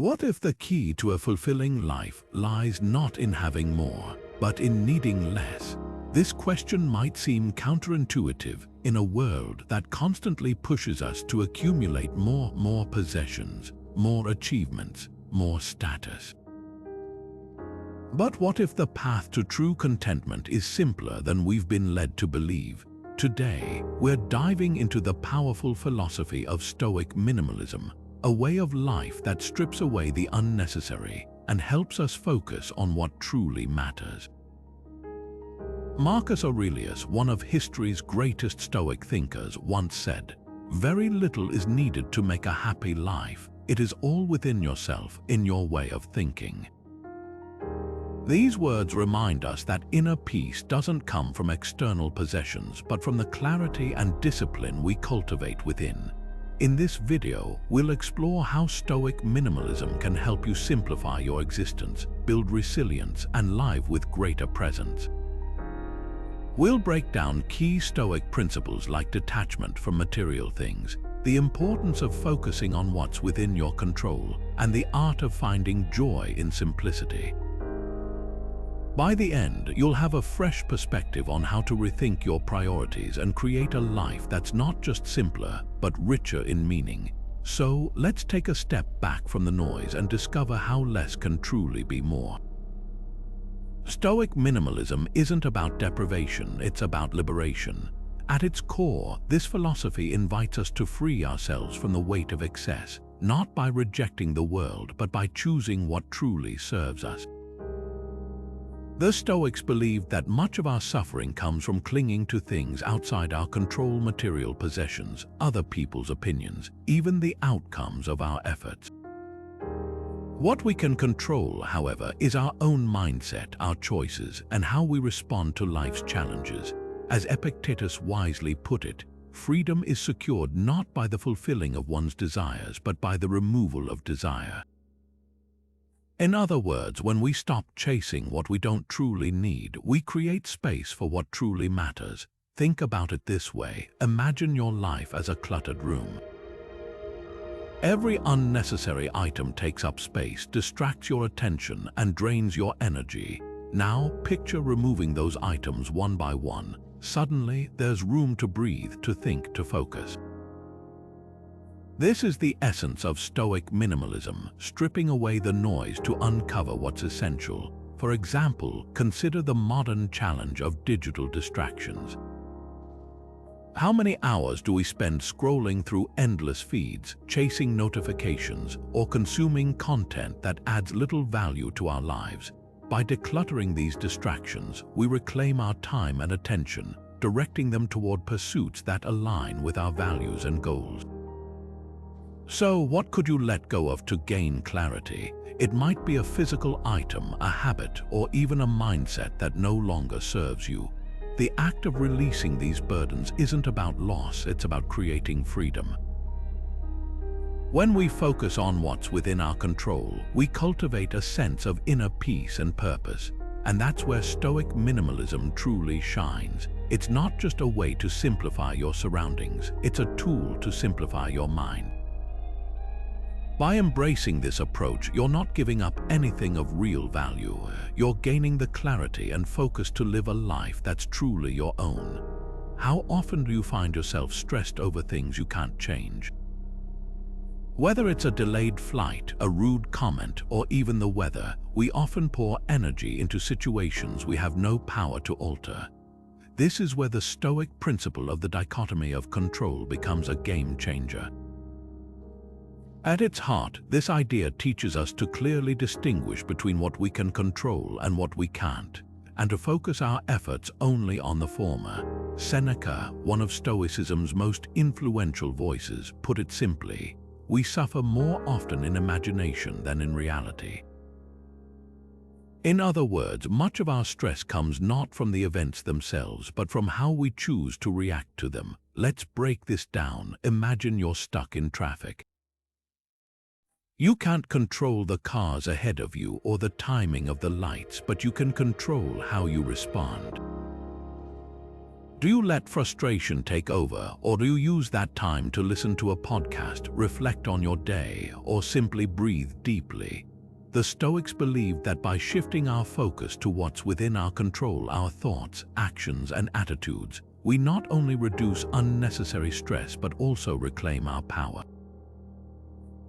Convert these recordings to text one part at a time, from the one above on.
What if the key to a fulfilling life lies not in having more, but in needing less? This question might seem counterintuitive in a world that constantly pushes us to accumulate more possessions, more achievements, more status. But what if the path to true contentment is simpler than we've been led to believe? Today, we're diving into the powerful philosophy of Stoic minimalism, a way of life that strips away the unnecessary and helps us focus on what truly matters. Marcus Aurelius, one of history's greatest Stoic thinkers, once said, "Very little is needed to make a happy life. It is all within yourself, in your way of thinking." These words remind us that inner peace doesn't come from external possessions, but from the clarity and discipline we cultivate within. In this video, we'll explore how Stoic minimalism can help you simplify your existence, build resilience, and live with greater presence. We'll break down key Stoic principles like detachment from material things, the importance of focusing on what's within your control, and the art of finding joy in simplicity. By the end, you'll have a fresh perspective on how to rethink your priorities and create a life that's not just simpler, but richer in meaning. So, let's take a step back from the noise and discover how less can truly be more. Stoic minimalism isn't about deprivation, it's about liberation. At its core, this philosophy invites us to free ourselves from the weight of excess, not by rejecting the world, but by choosing what truly serves us. The Stoics believed that much of our suffering comes from clinging to things outside our control: material possessions, other people's opinions, even the outcomes of our efforts. What we can control, however, is our own mindset, our choices, and how we respond to life's challenges. As Epictetus wisely put it, freedom is secured not by the fulfilling of one's desires, but by the removal of desire. In other words, when we stop chasing what we don't truly need, we create space for what truly matters. Think about it this way: imagine your life as a cluttered room. Every unnecessary item takes up space, distracts your attention, and drains your energy. Now, picture removing those items one by one. Suddenly, there's room to breathe, to think, to focus. This is the essence of Stoic minimalism, stripping away the noise to uncover what's essential. For example, consider the modern challenge of digital distractions. How many hours do we spend scrolling through endless feeds, chasing notifications, or consuming content that adds little value to our lives? By decluttering these distractions, we reclaim our time and attention, directing them toward pursuits that align with our values and goals. So, what could you let go of to gain clarity? It might be a physical item, a habit, or even a mindset that no longer serves you. The act of releasing these burdens isn't about loss, it's about creating freedom. When we focus on what's within our control, we cultivate a sense of inner peace and purpose. And that's where Stoic minimalism truly shines. It's not just a way to simplify your surroundings, it's a tool to simplify your mind. By embracing this approach, you're not giving up anything of real value. You're gaining the clarity and focus to live a life that's truly your own. How often do you find yourself stressed over things you can't change? Whether it's a delayed flight, a rude comment, or even the weather, we often pour energy into situations we have no power to alter. This is where the Stoic principle of the dichotomy of control becomes a game changer. At its heart, this idea teaches us to clearly distinguish between what we can control and what we can't, and to focus our efforts only on the former. Seneca, one of Stoicism's most influential voices, put it simply: we suffer more often in imagination than in reality. In other words, much of our stress comes not from the events themselves, but from how we choose to react to them. Let's break this down. Imagine you're stuck in traffic. You can't control the cars ahead of you or the timing of the lights, but you can control how you respond. Do you let frustration take over, or do you use that time to listen to a podcast, reflect on your day, or simply breathe deeply? The Stoics believed that by shifting our focus to what's within our control, our thoughts, actions, and attitudes, we not only reduce unnecessary stress but also reclaim our power.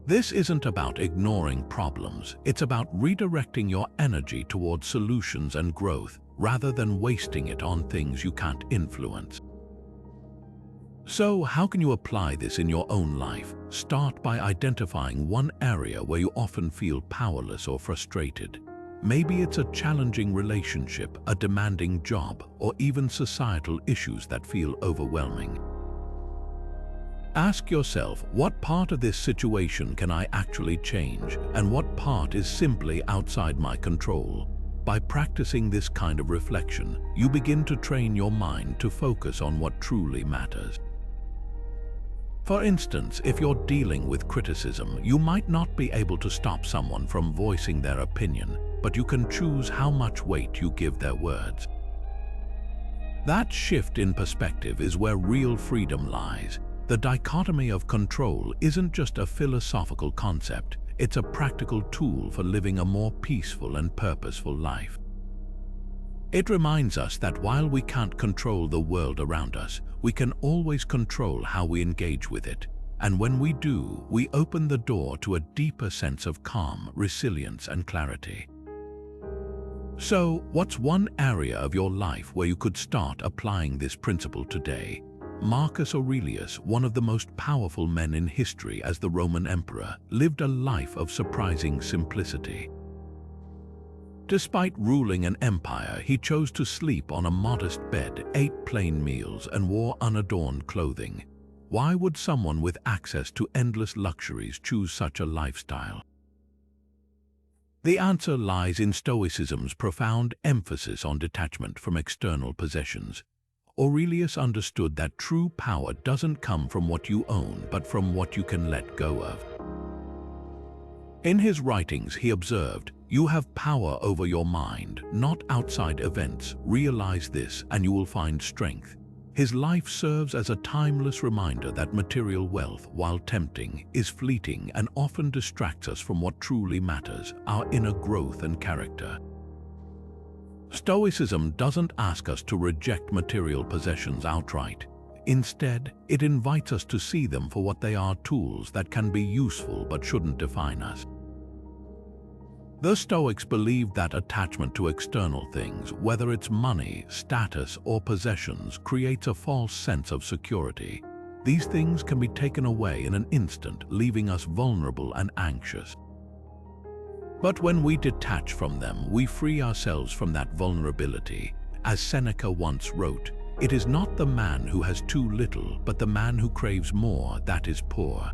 This isn't about ignoring problems, it's about redirecting your energy towards solutions and growth, rather than wasting it on things you can't influence. So, how can you apply this in your own life? Start by identifying one area where you often feel powerless or frustrated. Maybe it's a challenging relationship, a demanding job, or even societal issues that feel overwhelming. Ask yourself, what part of this situation can I actually change, and what part is simply outside my control? By practicing this kind of reflection, you begin to train your mind to focus on what truly matters. For instance, if you're dealing with criticism, you might not be able to stop someone from voicing their opinion, but you can choose how much weight you give their words. That shift in perspective is where real freedom lies. The dichotomy of control isn't just a philosophical concept, it's a practical tool for living a more peaceful and purposeful life. It reminds us that while we can't control the world around us, we can always control how we engage with it. And when we do, we open the door to a deeper sense of calm, resilience, and clarity. So, what's one area of your life where you could start applying this principle today? Marcus Aurelius, one of the most powerful men in history as the Roman emperor, lived a life of surprising simplicity. Despite ruling an empire, he chose to sleep on a modest bed, ate plain meals, and wore unadorned clothing. Why would someone with access to endless luxuries choose such a lifestyle? The answer lies in Stoicism's profound emphasis on detachment from external possessions. Aurelius understood that true power doesn't come from what you own, but from what you can let go of. In his writings, he observed, "You have power over your mind, not outside events. Realize this, and you will find strength." His life serves as a timeless reminder that material wealth, while tempting, is fleeting and often distracts us from what truly matters, our inner growth and character. Stoicism doesn't ask us to reject material possessions outright. Instead, it invites us to see them for what they are: tools that can be useful but shouldn't define us. The Stoics believed that attachment to external things, whether it's money, status, or possessions, creates a false sense of security. These things can be taken away in an instant, leaving us vulnerable and anxious. But when we detach from them, we free ourselves from that vulnerability. As Seneca once wrote, "It is not the man who has too little, but the man who craves more that is poor."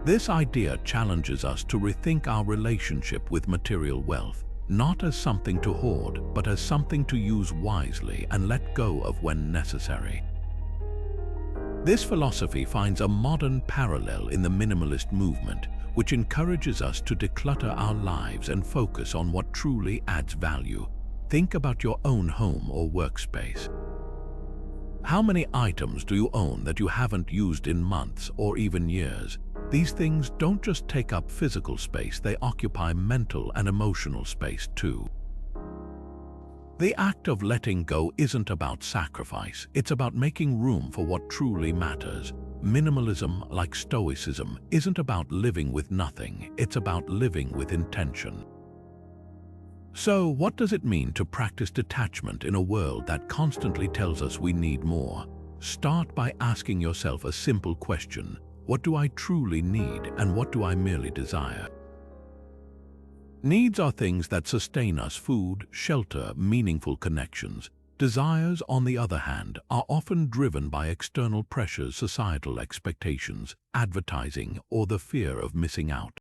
This idea challenges us to rethink our relationship with material wealth, not as something to hoard, but as something to use wisely and let go of when necessary. This philosophy finds a modern parallel in the minimalist movement, which encourages us to declutter our lives and focus on what truly adds value. Think about your own home or workspace. How many items do you own that you haven't used in months or even years? These things don't just take up physical space, they occupy mental and emotional space too. The act of letting go isn't about sacrifice, it's about making room for what truly matters. Minimalism, like Stoicism, isn't about living with nothing, it's about living with intention. So, what does it mean to practice detachment in a world that constantly tells us we need more? Start by asking yourself a simple question: what do I truly need, and what do I merely desire? Needs are things that sustain us: food, shelter, meaningful connections. Desires, on the other hand, are often driven by external pressures, societal expectations, advertising, or the fear of missing out.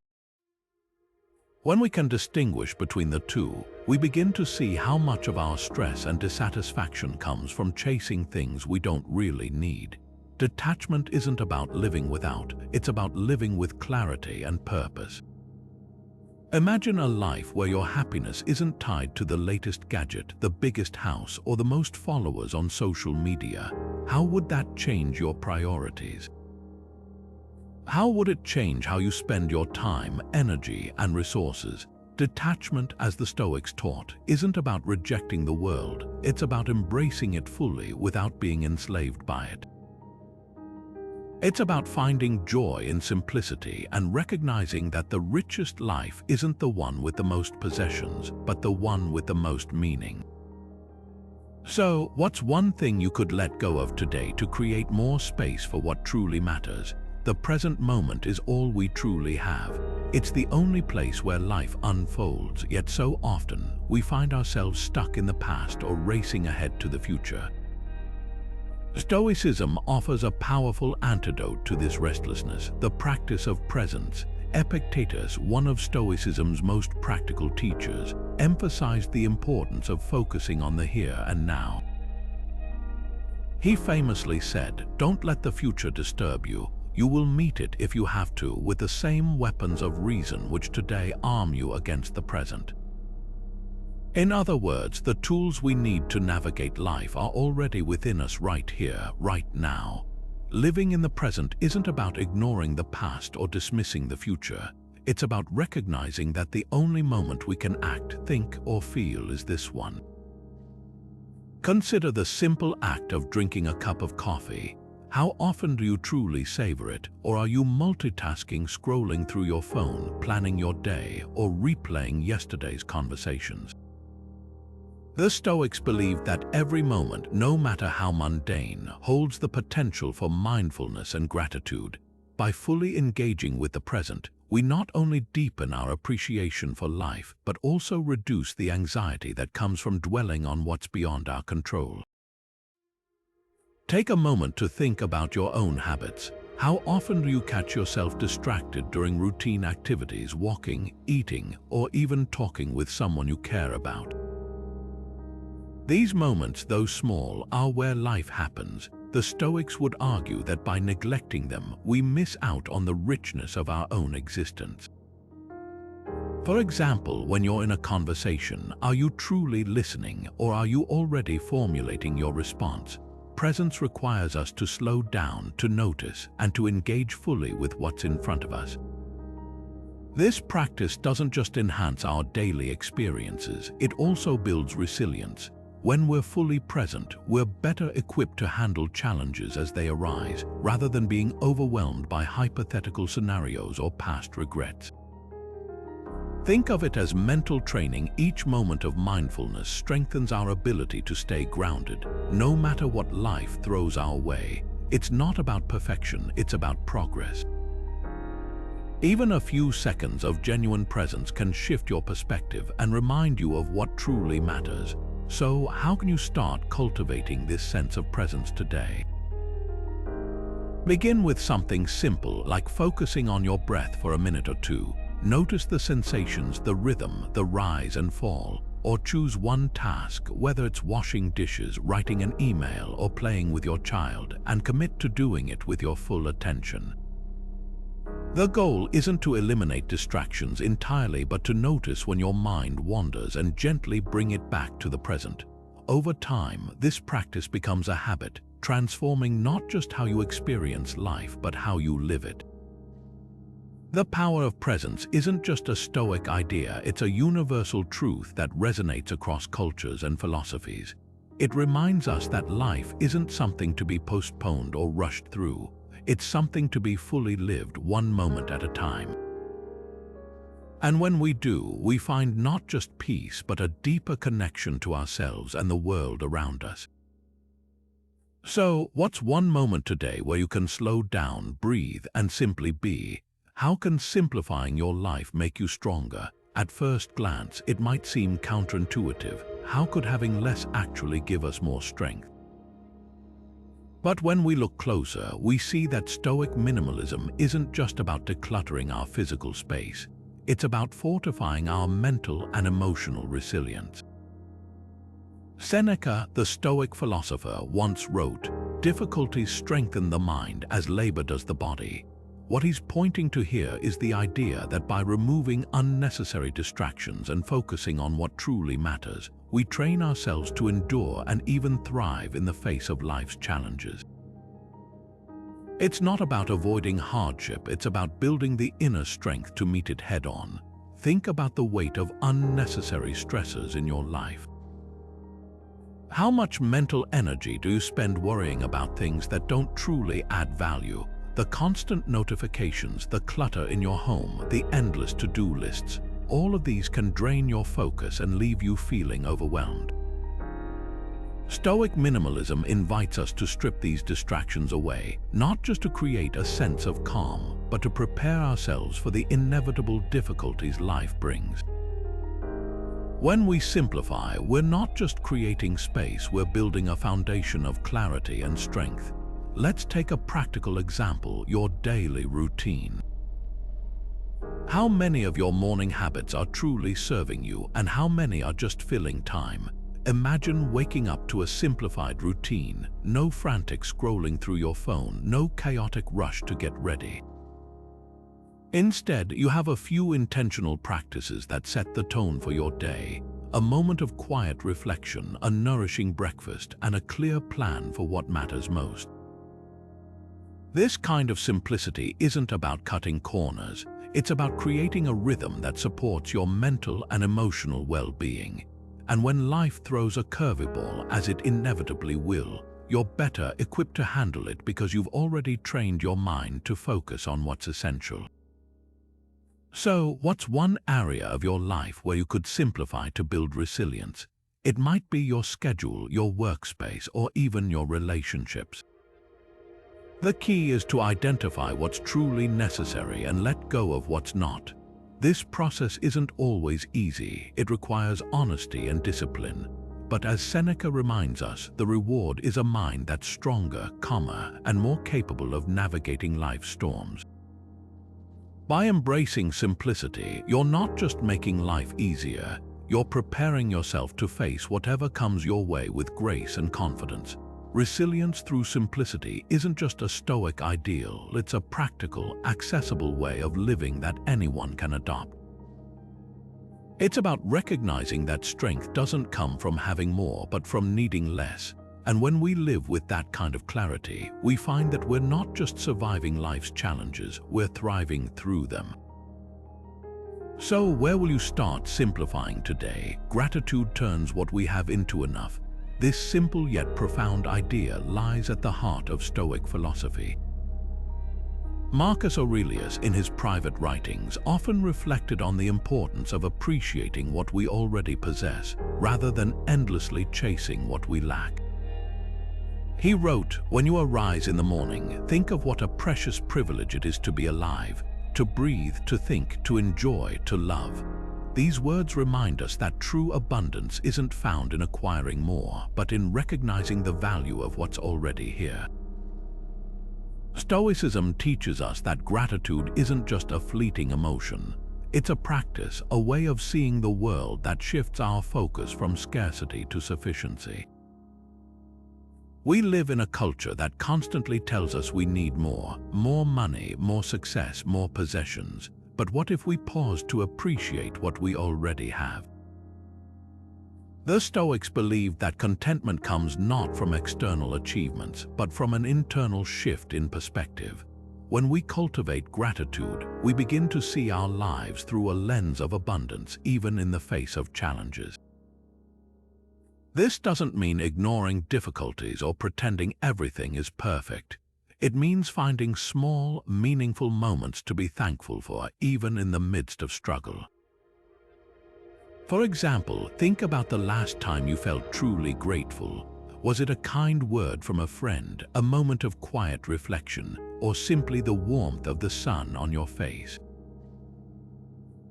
When we can distinguish between the two, we begin to see how much of our stress and dissatisfaction comes from chasing things we don't really need. Detachment isn't about living without, it's about living with clarity and purpose. Imagine a life where your happiness isn't tied to the latest gadget, the biggest house, or the most followers on social media. How would that change your priorities? How would it change how you spend your time, energy, and resources? Detachment, as the Stoics taught, isn't about rejecting the world. It's about embracing it fully without being enslaved by it. It's about finding joy in simplicity and recognizing that the richest life isn't the one with the most possessions, but the one with the most meaning. So, what's one thing you could let go of today to create more space for what truly matters? The present moment is all we truly have. It's the only place where life unfolds, yet so often we find ourselves stuck in the past or racing ahead to the future. Stoicism offers a powerful antidote to this restlessness, the practice of presence. Epictetus, one of Stoicism's most practical teachers, emphasized the importance of focusing on the here and now. He famously said, "Don't let the future disturb you. You will meet it, if you have to, with the same weapons of reason which today arm you against the present." In other words, the tools we need to navigate life are already within us right here, right now. Living in the present isn't about ignoring the past or dismissing the future. It's about recognizing that the only moment we can act, think, or feel is this one. Consider the simple act of drinking a cup of coffee. How often do you truly savor it, or are you multitasking, scrolling through your phone, planning your day, or replaying yesterday's conversations? The Stoics believed that every moment, no matter how mundane, holds the potential for mindfulness and gratitude. By fully engaging with the present, we not only deepen our appreciation for life, but also reduce the anxiety that comes from dwelling on what's beyond our control. Take a moment to think about your own habits. How often do you catch yourself distracted during routine activities, walking, eating, or even talking with someone you care about? These moments, though small, are where life happens. The Stoics would argue that by neglecting them, we miss out on the richness of our own existence. For example, when you're in a conversation, are you truly listening, or are you already formulating your response? Presence requires us to slow down, to notice, and to engage fully with what's in front of us. This practice doesn't just enhance our daily experiences, it also builds resilience. When we're fully present, we're better equipped to handle challenges as they arise, rather than being overwhelmed by hypothetical scenarios or past regrets. Think of it as mental training. Each moment of mindfulness strengthens our ability to stay grounded, no matter what life throws our way. It's not about perfection, it's about progress. Even a few seconds of genuine presence can shift your perspective and remind you of what truly matters. So, how can you start cultivating this sense of presence today? Begin with something simple, like focusing on your breath for a minute or two. Notice the sensations, the rhythm, the rise and fall. Or choose one task, whether it's washing dishes, writing an email, or playing with your child, and commit to doing it with your full attention. The goal isn't to eliminate distractions entirely, but to notice when your mind wanders and gently bring it back to the present. Over time, this practice becomes a habit, transforming not just how you experience life, but how you live it. The power of presence isn't just a Stoic idea, it's a universal truth that resonates across cultures and philosophies. It reminds us that life isn't something to be postponed or rushed through. It's something to be fully lived, one moment at a time. And when we do, we find not just peace, but a deeper connection to ourselves and the world around us. So, what's one moment today where you can slow down, breathe, and simply be? How can simplifying your life make you stronger? At first glance, it might seem counterintuitive. How could having less actually give us more strength? But when we look closer, we see that Stoic minimalism isn't just about decluttering our physical space. It's about fortifying our mental and emotional resilience. Seneca, the Stoic philosopher, once wrote, "Difficulties strengthen the mind as labor does the body." What he's pointing to here is the idea that by removing unnecessary distractions and focusing on what truly matters, we train ourselves to endure and even thrive in the face of life's challenges. It's not about avoiding hardship, it's about building the inner strength to meet it head-on. Think about the weight of unnecessary stressors in your life. How much mental energy do you spend worrying about things that don't truly add value? The constant notifications, the clutter in your home, the endless to-do lists, all of these can drain your focus and leave you feeling overwhelmed. Stoic minimalism invites us to strip these distractions away, not just to create a sense of calm, but to prepare ourselves for the inevitable difficulties life brings. When we simplify, we're not just creating space, we're building a foundation of clarity and strength. Let's take a practical example, your daily routine. How many of your morning habits are truly serving you, and how many are just filling time? Imagine waking up to a simplified routine, no frantic scrolling through your phone, no chaotic rush to get ready. Instead, you have a few intentional practices that set the tone for your day. A moment of quiet reflection, a nourishing breakfast, and a clear plan for what matters most. This kind of simplicity isn't about cutting corners. It's about creating a rhythm that supports your mental and emotional well-being. And when life throws a curveball, as it inevitably will, you're better equipped to handle it because you've already trained your mind to focus on what's essential. So, what's one area of your life where you could simplify to build resilience? It might be your schedule, your workspace, or even your relationships. The key is to identify what's truly necessary and let go of what's not. This process isn't always easy. It requires honesty and discipline. But as Seneca reminds us, the reward is a mind that's stronger, calmer, and more capable of navigating life's storms. By embracing simplicity, you're not just making life easier, you're preparing yourself to face whatever comes your way with grace and confidence. Resilience through simplicity isn't just a Stoic ideal, it's a practical, accessible way of living that anyone can adopt. It's about recognizing that strength doesn't come from having more, but from needing less. And when we live with that kind of clarity, we find that we're not just surviving life's challenges, we're thriving through them. So, where will you start simplifying today? Gratitude turns what we have into enough. This simple yet profound idea lies at the heart of Stoic philosophy. Marcus Aurelius, in his private writings, often reflected on the importance of appreciating what we already possess, rather than endlessly chasing what we lack. He wrote, "When you arise in the morning, think of what a precious privilege it is to be alive, to breathe, to think, to enjoy, to love." These words remind us that true abundance isn't found in acquiring more, but in recognizing the value of what's already here. Stoicism teaches us that gratitude isn't just a fleeting emotion. It's a practice, a way of seeing the world that shifts our focus from scarcity to sufficiency. We live in a culture that constantly tells us we need more money, more success, more possessions. But what if we pause to appreciate what we already have? The Stoics believed that contentment comes not from external achievements, but from an internal shift in perspective. When we cultivate gratitude, we begin to see our lives through a lens of abundance, even in the face of challenges. This doesn't mean ignoring difficulties or pretending everything is perfect. It means finding small, meaningful moments to be thankful for, even in the midst of struggle. For example, think about the last time you felt truly grateful. Was it a kind word from a friend, a moment of quiet reflection, or simply the warmth of the sun on your face?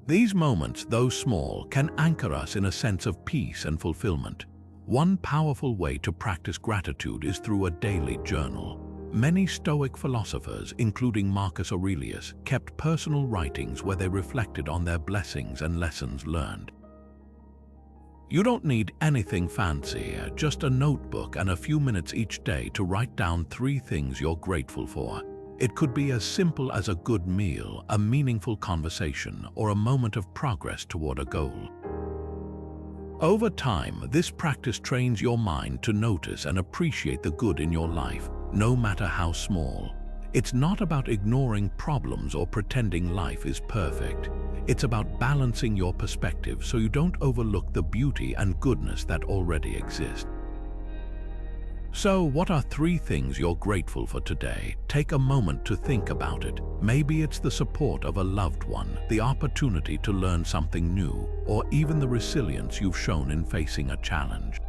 These moments, though small, can anchor us in a sense of peace and fulfillment. One powerful way to practice gratitude is through a daily journal. Many Stoic philosophers, including Marcus Aurelius, kept personal writings where they reflected on their blessings and lessons learned. You don't need anything fancy, just a notebook and a few minutes each day to write down 3 things you're grateful for. It could be as simple as a good meal, a meaningful conversation, or a moment of progress toward a goal. Over time, this practice trains your mind to notice and appreciate the good in your life, no matter how small. It's not about ignoring problems or pretending life is perfect. It's about balancing your perspective so you don't overlook the beauty and goodness that already exist. So, what are 3 things you're grateful for today? Take a moment to think about it. Maybe it's the support of a loved one, the opportunity to learn something new, or even the resilience you've shown in facing a challenge.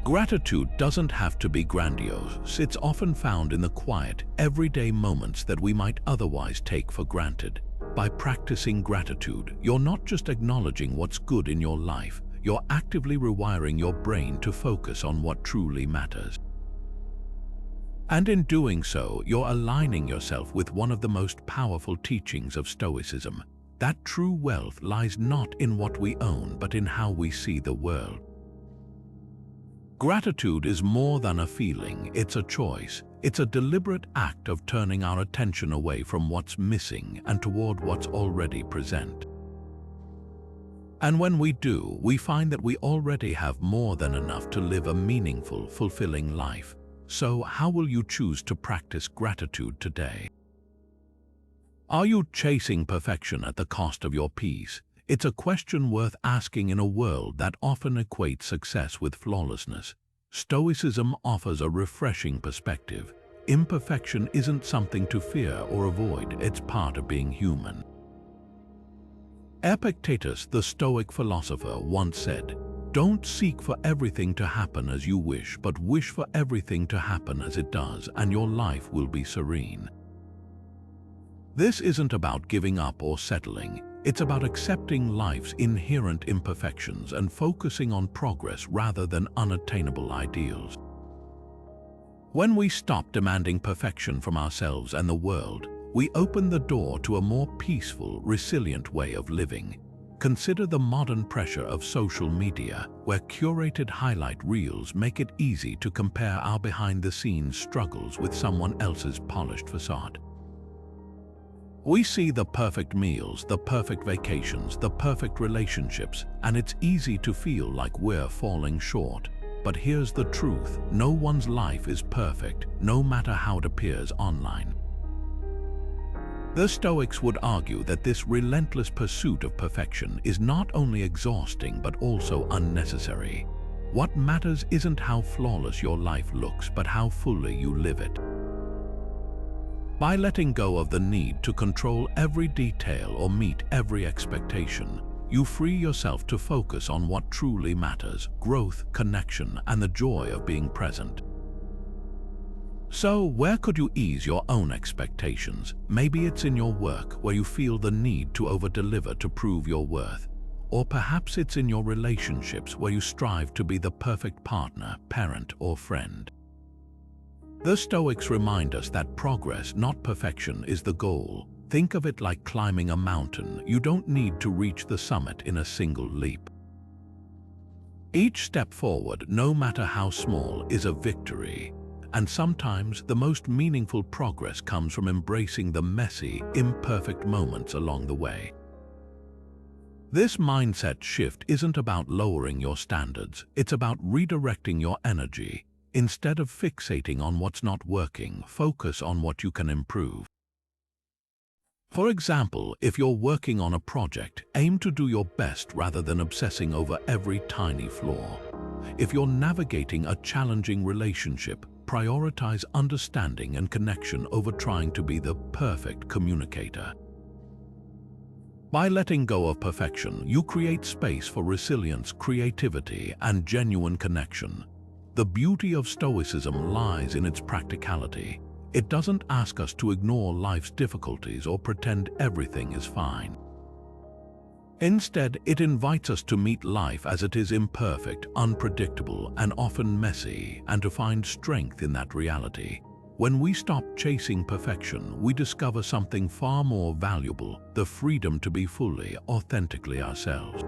Gratitude doesn't have to be grandiose. It's often found in the quiet, everyday moments that we might otherwise take for granted. By practicing gratitude, you're not just acknowledging what's good in your life, you're actively rewiring your brain to focus on what truly matters. And in doing so, you're aligning yourself with one of the most powerful teachings of Stoicism, that true wealth lies not in what we own, but in how we see the world. Gratitude is more than a feeling, it's a choice. It's a deliberate act of turning our attention away from what's missing and toward what's already present. And when we do, we find that we already have more than enough to live a meaningful, fulfilling life. So, how will you choose to practice gratitude today? Are you chasing perfection at the cost of your peace? It's a question worth asking in a world that often equates success with flawlessness. Stoicism offers a refreshing perspective. Imperfection isn't something to fear or avoid, it's part of being human. Epictetus, the Stoic philosopher, once said, "Don't seek for everything to happen as you wish, but wish for everything to happen as it does, and your life will be serene." This isn't about giving up or settling. It's about accepting life's inherent imperfections and focusing on progress rather than unattainable ideals. When we stop demanding perfection from ourselves and the world, we open the door to a more peaceful, resilient way of living. Consider the modern pressure of social media, where curated highlight reels make it easy to compare our behind-the-scenes struggles with someone else's polished facade. We see the perfect meals, the perfect vacations, the perfect relationships, and it's easy to feel like we're falling short. But here's the truth: no one's life is perfect, no matter how it appears online. The Stoics would argue that this relentless pursuit of perfection is not only exhausting but also unnecessary. What matters isn't how flawless your life looks, but how fully you live it. By letting go of the need to control every detail or meet every expectation, you free yourself to focus on what truly matters: growth, connection, and the joy of being present. So, where could you ease your own expectations? Maybe it's in your work, where you feel the need to over-deliver to prove your worth. Or perhaps it's in your relationships, where you strive to be the perfect partner, parent, or friend. The Stoics remind us that progress, not perfection, is the goal. Think of it like climbing a mountain. You don't need to reach the summit in a single leap. Each step forward, no matter how small, is a victory. And sometimes the most meaningful progress comes from embracing the messy, imperfect moments along the way. This mindset shift isn't about lowering your standards, it's about redirecting your energy. Instead of fixating on what's not working, focus on what you can improve. For example, if you're working on a project, aim to do your best rather than obsessing over every tiny flaw. If you're navigating a challenging relationship, prioritize understanding and connection over trying to be the perfect communicator. By letting go of perfection, you create space for resilience, creativity, and genuine connection. The beauty of Stoicism lies in its practicality. It doesn't ask us to ignore life's difficulties or pretend everything is fine. Instead, it invites us to meet life as it is: imperfect, unpredictable, and often messy, and to find strength in that reality. When we stop chasing perfection, we discover something far more valuable: the freedom to be fully, authentically ourselves.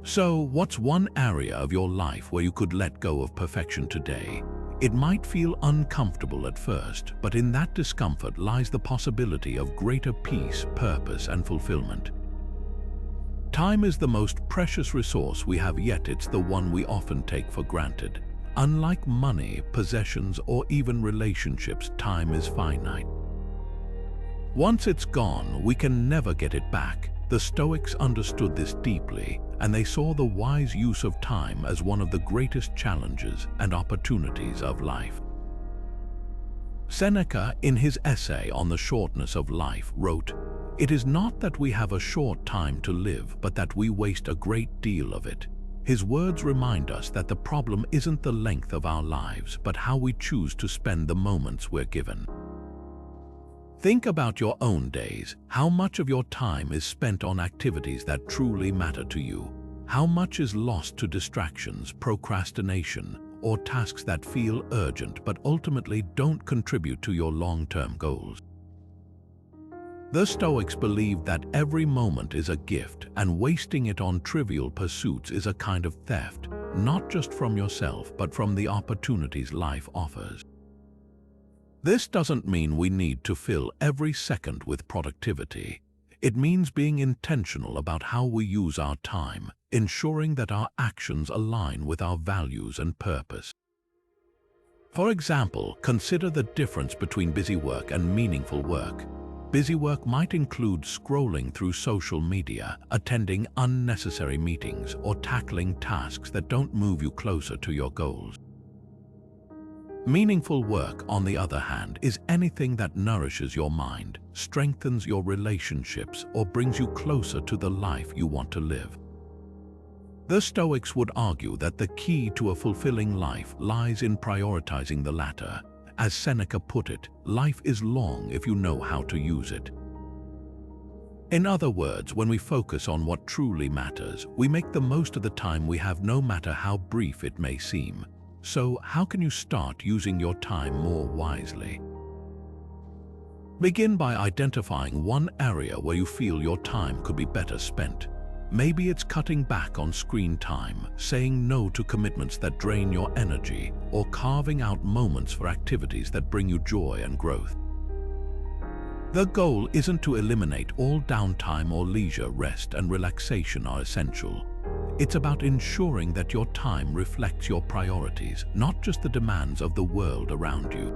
So, what's one area of your life where you could let go of perfection today? It might feel uncomfortable at first, but in that discomfort lies the possibility of greater peace, purpose, and fulfillment. Time is the most precious resource we have, yet it's the one we often take for granted. Unlike money, possessions, or even relationships, time is finite. Once it's gone, we can never get it back. The Stoics understood this deeply, and they saw the wise use of time as one of the greatest challenges and opportunities of life. Seneca, in his essay on the shortness of life, wrote, "It is not that we have a short time to live, but that we waste a great deal of it." His words remind us that the problem isn't the length of our lives, but how we choose to spend the moments we're given. Think about your own days. How much of your time is spent on activities that truly matter to you? How much is lost to distractions, procrastination, or tasks that feel urgent but ultimately don't contribute to your long-term goals? The Stoics believed that every moment is a gift, and wasting it on trivial pursuits is a kind of theft, not just from yourself, but from the opportunities life offers. This doesn't mean we need to fill every second with productivity. It means being intentional about how we use our time, ensuring that our actions align with our values and purpose. For example, consider the difference between busy work and meaningful work. Busy work might include scrolling through social media, attending unnecessary meetings, or tackling tasks that don't move you closer to your goals. Meaningful work, on the other hand, is anything that nourishes your mind, strengthens your relationships, or brings you closer to the life you want to live. The Stoics would argue that the key to a fulfilling life lies in prioritizing the latter. As Seneca put it, life is long if you know how to use it. In other words, when we focus on what truly matters, we make the most of the time we have, no matter how brief it may seem. So, how can you start using your time more wisely? Begin by identifying one area where you feel your time could be better spent. Maybe it's cutting back on screen time, saying no to commitments that drain your energy, or carving out moments for activities that bring you joy and growth. The goal isn't to eliminate all downtime or leisure. Rest and relaxation are essential. It's about ensuring that your time reflects your priorities, not just the demands of the world around you.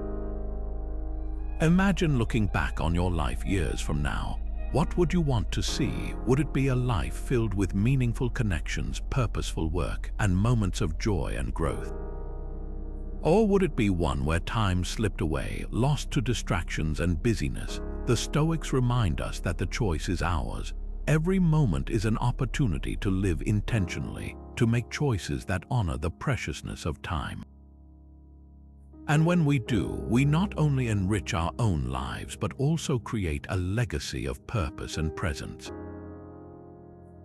Imagine looking back on your life years from now. What would you want to see? Would it be a life filled with meaningful connections, purposeful work, and moments of joy and growth? Or would it be one where time slipped away, lost to distractions and busyness? The Stoics remind us that the choice is ours. Every moment is an opportunity to live intentionally, to make choices that honor the preciousness of time. And when we do, we not only enrich our own lives, but also create a legacy of purpose and presence.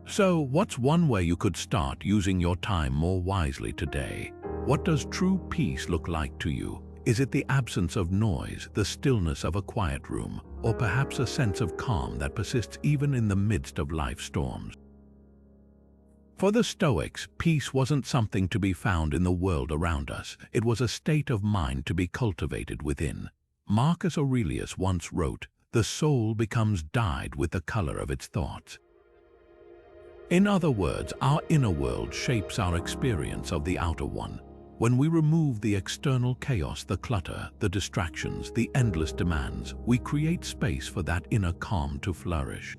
So, what's one way you could start using your time more wisely today? What does true peace look like to you? Is it the absence of noise, the stillness of a quiet room, or perhaps a sense of calm that persists even in the midst of life's storms? For the Stoics, peace wasn't something to be found in the world around us. It was a state of mind to be cultivated within. Marcus Aurelius once wrote, "The soul becomes dyed with the color of its thoughts." In other words, our inner world shapes our experience of the outer one. When we remove the external chaos, the clutter, the distractions, the endless demands, we create space for that inner calm to flourish.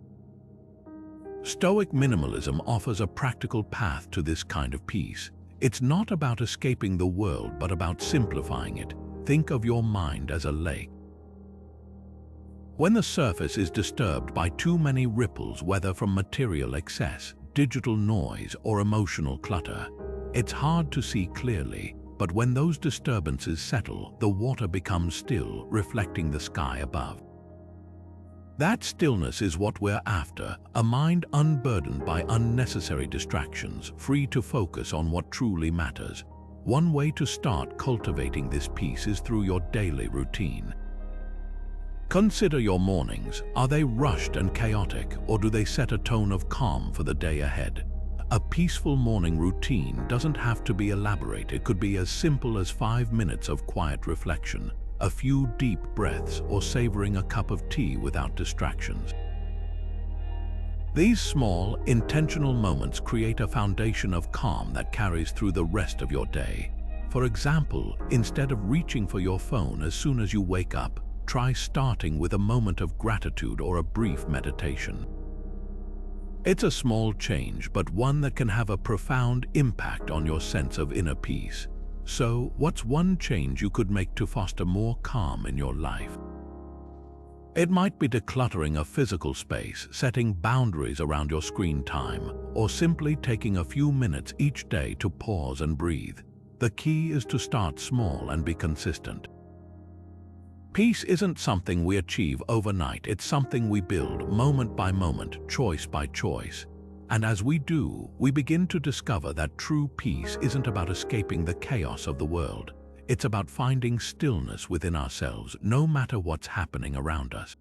Stoic minimalism offers a practical path to this kind of peace. It's not about escaping the world, but about simplifying it. Think of your mind as a lake. When the surface is disturbed by too many ripples, whether from material excess, digital noise, or emotional clutter, it's hard to see clearly. But when those disturbances settle, the water becomes still, reflecting the sky above. That stillness is what we're after, a mind unburdened by unnecessary distractions, free to focus on what truly matters. One way to start cultivating this peace is through your daily routine. Consider your mornings. Are they rushed and chaotic, or do they set a tone of calm for the day ahead? A peaceful morning routine doesn't have to be elaborate. It could be as simple as 5 minutes of quiet reflection, a few deep breaths, or savoring a cup of tea without distractions. These small, intentional moments create a foundation of calm that carries through the rest of your day. For example, instead of reaching for your phone as soon as you wake up, try starting with a moment of gratitude or a brief meditation. It's a small change, but one that can have a profound impact on your sense of inner peace. So, what's one change you could make to foster more calm in your life? It might be decluttering a physical space, setting boundaries around your screen time, or simply taking a few minutes each day to pause and breathe. The key is to start small and be consistent. Peace isn't something we achieve overnight. It's something we build moment by moment, choice by choice. And as we do, we begin to discover that true peace isn't about escaping the chaos of the world. It's about finding stillness within ourselves, no matter what's happening around us.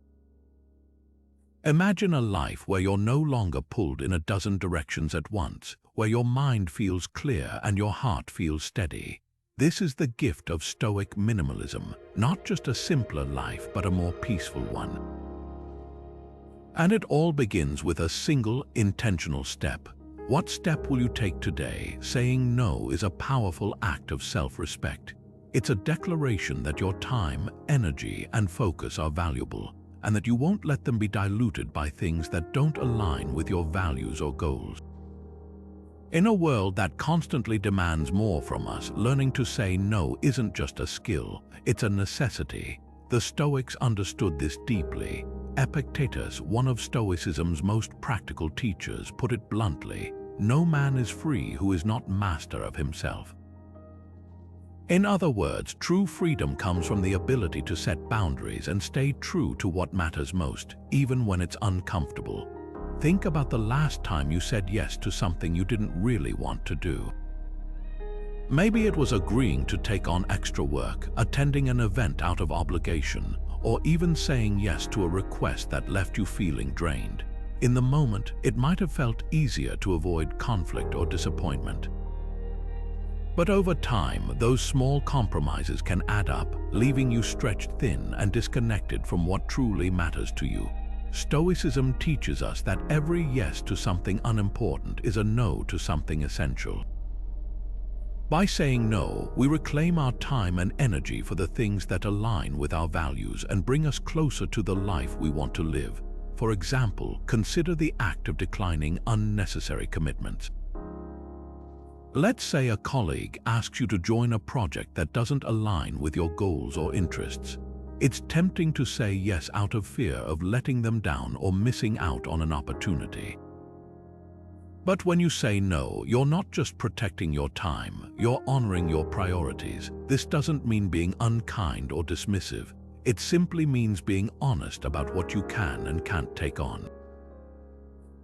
Imagine a life where you're no longer pulled in a dozen directions at once, where your mind feels clear and your heart feels steady. This is the gift of Stoic minimalism, not just a simpler life, but a more peaceful one. And it all begins with a single, intentional step. What step will you take today? Saying no is a powerful act of self-respect. It's a declaration that your time, energy, and focus are valuable, and that you won't let them be diluted by things that don't align with your values or goals. In a world that constantly demands more from us, learning to say no isn't just a skill, it's a necessity. The Stoics understood this deeply. Epictetus, one of Stoicism's most practical teachers, put it bluntly: no man is free who is not master of himself. In other words, true freedom comes from the ability to set boundaries and stay true to what matters most, even when it's uncomfortable. Think about the last time you said yes to something you didn't really want to do. Maybe it was agreeing to take on extra work, attending an event out of obligation, or even saying yes to a request that left you feeling drained. In the moment, it might have felt easier to avoid conflict or disappointment. But over time, those small compromises can add up, leaving you stretched thin and disconnected from what truly matters to you. Stoicism teaches us that every yes to something unimportant is a no to something essential. By saying no, we reclaim our time and energy for the things that align with our values and bring us closer to the life we want to live. For example, consider the act of declining unnecessary commitments. Let's say a colleague asks you to join a project that doesn't align with your goals or interests. It's tempting to say yes out of fear of letting them down or missing out on an opportunity. But when you say no, you're not just protecting your time, you're honoring your priorities. This doesn't mean being unkind or dismissive. It simply means being honest about what you can and can't take on.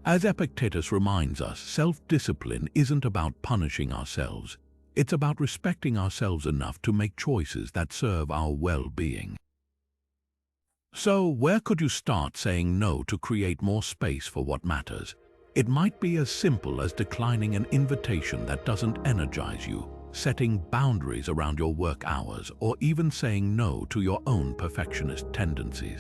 As Epictetus reminds us, self-discipline isn't about punishing ourselves. It's about respecting ourselves enough to make choices that serve our well-being. So, where could you start saying no to create more space for what matters? It might be as simple as declining an invitation that doesn't energize you, setting boundaries around your work hours, or even saying no to your own perfectionist tendencies.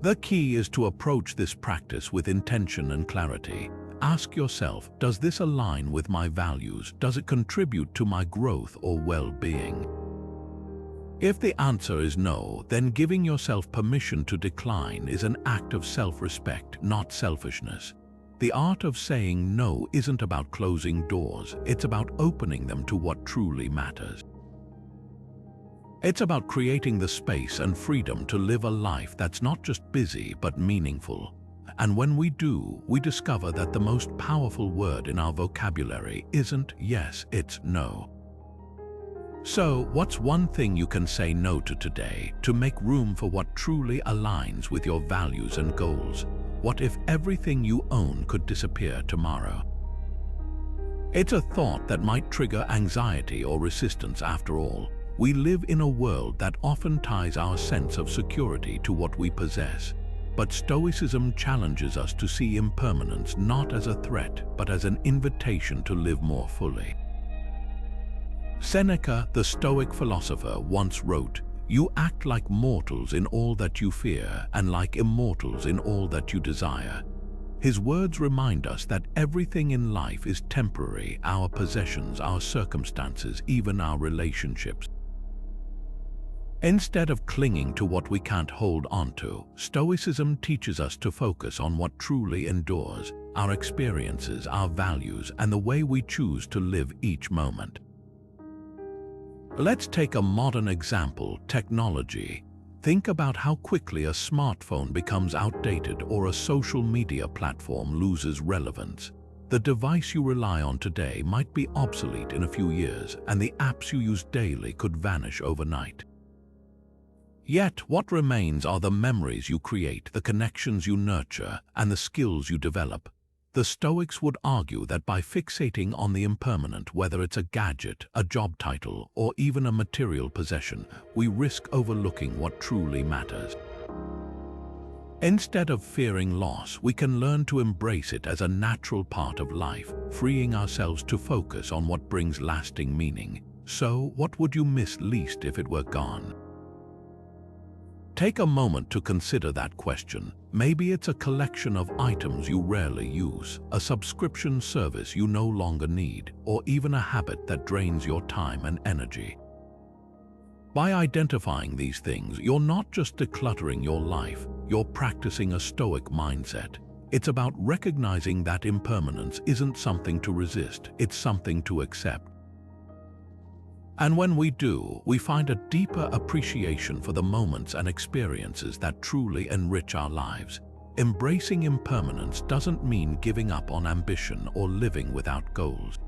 The key is to approach this practice with intention and clarity. Ask yourself, does this align with my values? Does it contribute to my growth or well-being? If the answer is no, then giving yourself permission to decline is an act of self-respect, not selfishness. The art of saying no isn't about closing doors, it's about opening them to what truly matters. It's about creating the space and freedom to live a life that's not just busy but meaningful. And when we do, we discover that the most powerful word in our vocabulary isn't yes, it's no. So, what's one thing you can say no to today to make room for what truly aligns with your values and goals? What if everything you own could disappear tomorrow? It's a thought that might trigger anxiety or resistance. After all, we live in a world that often ties our sense of security to what we possess. But Stoicism challenges us to see impermanence not as a threat, but as an invitation to live more fully. Seneca, the Stoic philosopher, once wrote, "You act like mortals in all that you fear, and like immortals in all that you desire." His words remind us that everything in life is temporary: our possessions, our circumstances, even our relationships. Instead of clinging to what we can't hold on to, Stoicism teaches us to focus on what truly endures: our experiences, our values, and the way we choose to live each moment. Let's take a modern example: technology. Think about how quickly a smartphone becomes outdated or a social media platform loses relevance. The device you rely on today might be obsolete in a few years, and the apps you use daily could vanish overnight. Yet, what remains are the memories you create, the connections you nurture, and the skills you develop. The Stoics would argue that by fixating on the impermanent, whether it's a gadget, a job title, or even a material possession, we risk overlooking what truly matters. Instead of fearing loss, we can learn to embrace it as a natural part of life, freeing ourselves to focus on what brings lasting meaning. So, what would you miss least if it were gone? Take a moment to consider that question. Maybe it's a collection of items you rarely use, a subscription service you no longer need, or even a habit that drains your time and energy. By identifying these things, you're not just decluttering your life, you're practicing a Stoic mindset. It's about recognizing that impermanence isn't something to resist, it's something to accept. And when we do, we find a deeper appreciation for the moments and experiences that truly enrich our lives. Embracing impermanence doesn't mean giving up on ambition or living without goals.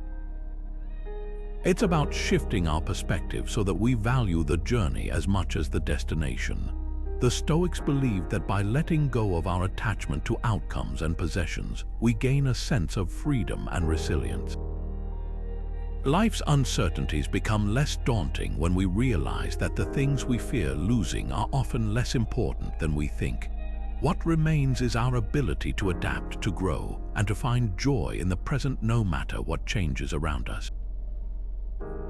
It's about shifting our perspective so that we value the journey as much as the destination. The Stoics believed that by letting go of our attachment to outcomes and possessions, we gain a sense of freedom and resilience. Life's uncertainties become less daunting when we realize that the things we fear losing are often less important than we think. What remains is our ability to adapt, to grow, and to find joy in the present no matter what changes around us.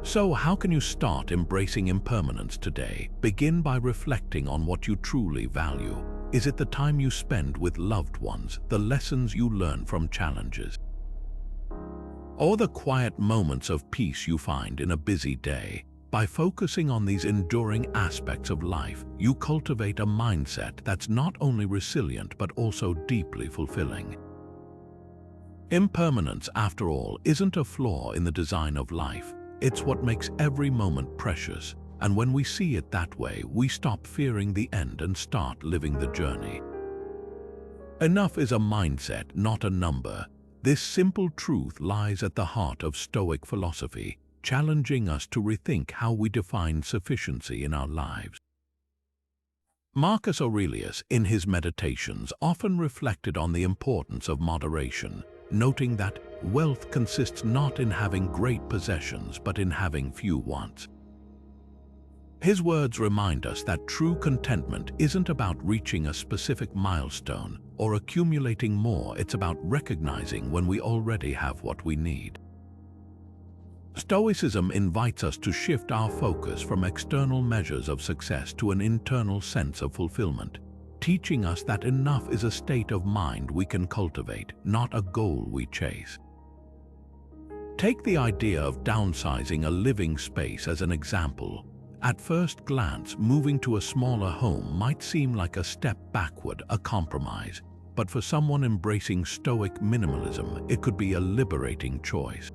So, how can you start embracing impermanence today? Begin by reflecting on what you truly value. Is it the time you spend with loved ones, the lessons you learn from challenges, or the quiet moments of peace you find in a busy day? By focusing on these enduring aspects of life, you cultivate a mindset that's not only resilient but also deeply fulfilling. Impermanence, after all, isn't a flaw in the design of life. It's what makes every moment precious, and when we see it that way, we stop fearing the end and start living the journey. Enough is a mindset, not a number. This simple truth lies at the heart of Stoic philosophy, challenging us to rethink how we define sufficiency in our lives. Marcus Aurelius, in his Meditations, often reflected on the importance of moderation, noting that wealth consists not in having great possessions but in having few wants. His words remind us that true contentment isn't about reaching a specific milestone or accumulating more, it's about recognizing when we already have what we need. Stoicism invites us to shift our focus from external measures of success to an internal sense of fulfillment, teaching us that enough is a state of mind we can cultivate, not a goal we chase. Take the idea of downsizing a living space as an example. At first glance, moving to a smaller home might seem like a step backward, a compromise, but for someone embracing Stoic minimalism, it could be a liberating choice.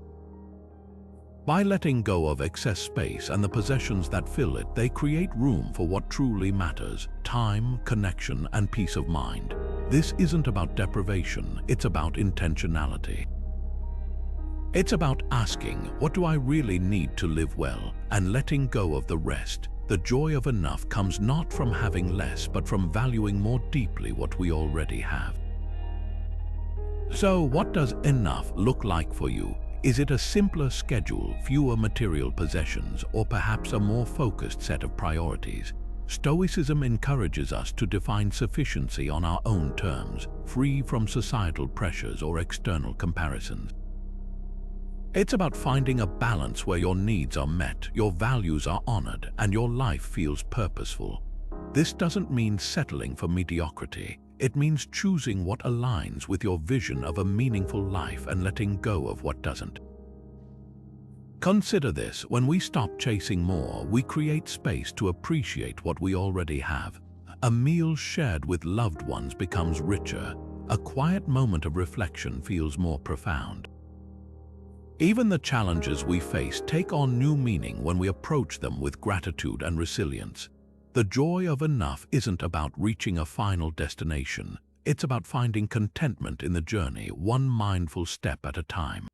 By letting go of excess space and the possessions that fill it, they create room for what truly matters: time, connection, and peace of mind. This isn't about deprivation, it's about intentionality. It's about asking, what do I really need to live well, and letting go of the rest. The joy of enough comes not from having less, but from valuing more deeply what we already have. So, what does enough look like for you? Is it a simpler schedule, fewer material possessions, or perhaps a more focused set of priorities? Stoicism encourages us to define sufficiency on our own terms, free from societal pressures or external comparisons. It's about finding a balance where your needs are met, your values are honored, and your life feels purposeful. This doesn't mean settling for mediocrity. It means choosing what aligns with your vision of a meaningful life and letting go of what doesn't. Consider this: when we stop chasing more, we create space to appreciate what we already have. A meal shared with loved ones becomes richer. A quiet moment of reflection feels more profound. Even the challenges we face take on new meaning when we approach them with gratitude and resilience. The joy of enough isn't about reaching a final destination. It's about finding contentment in the journey, one mindful step at a time.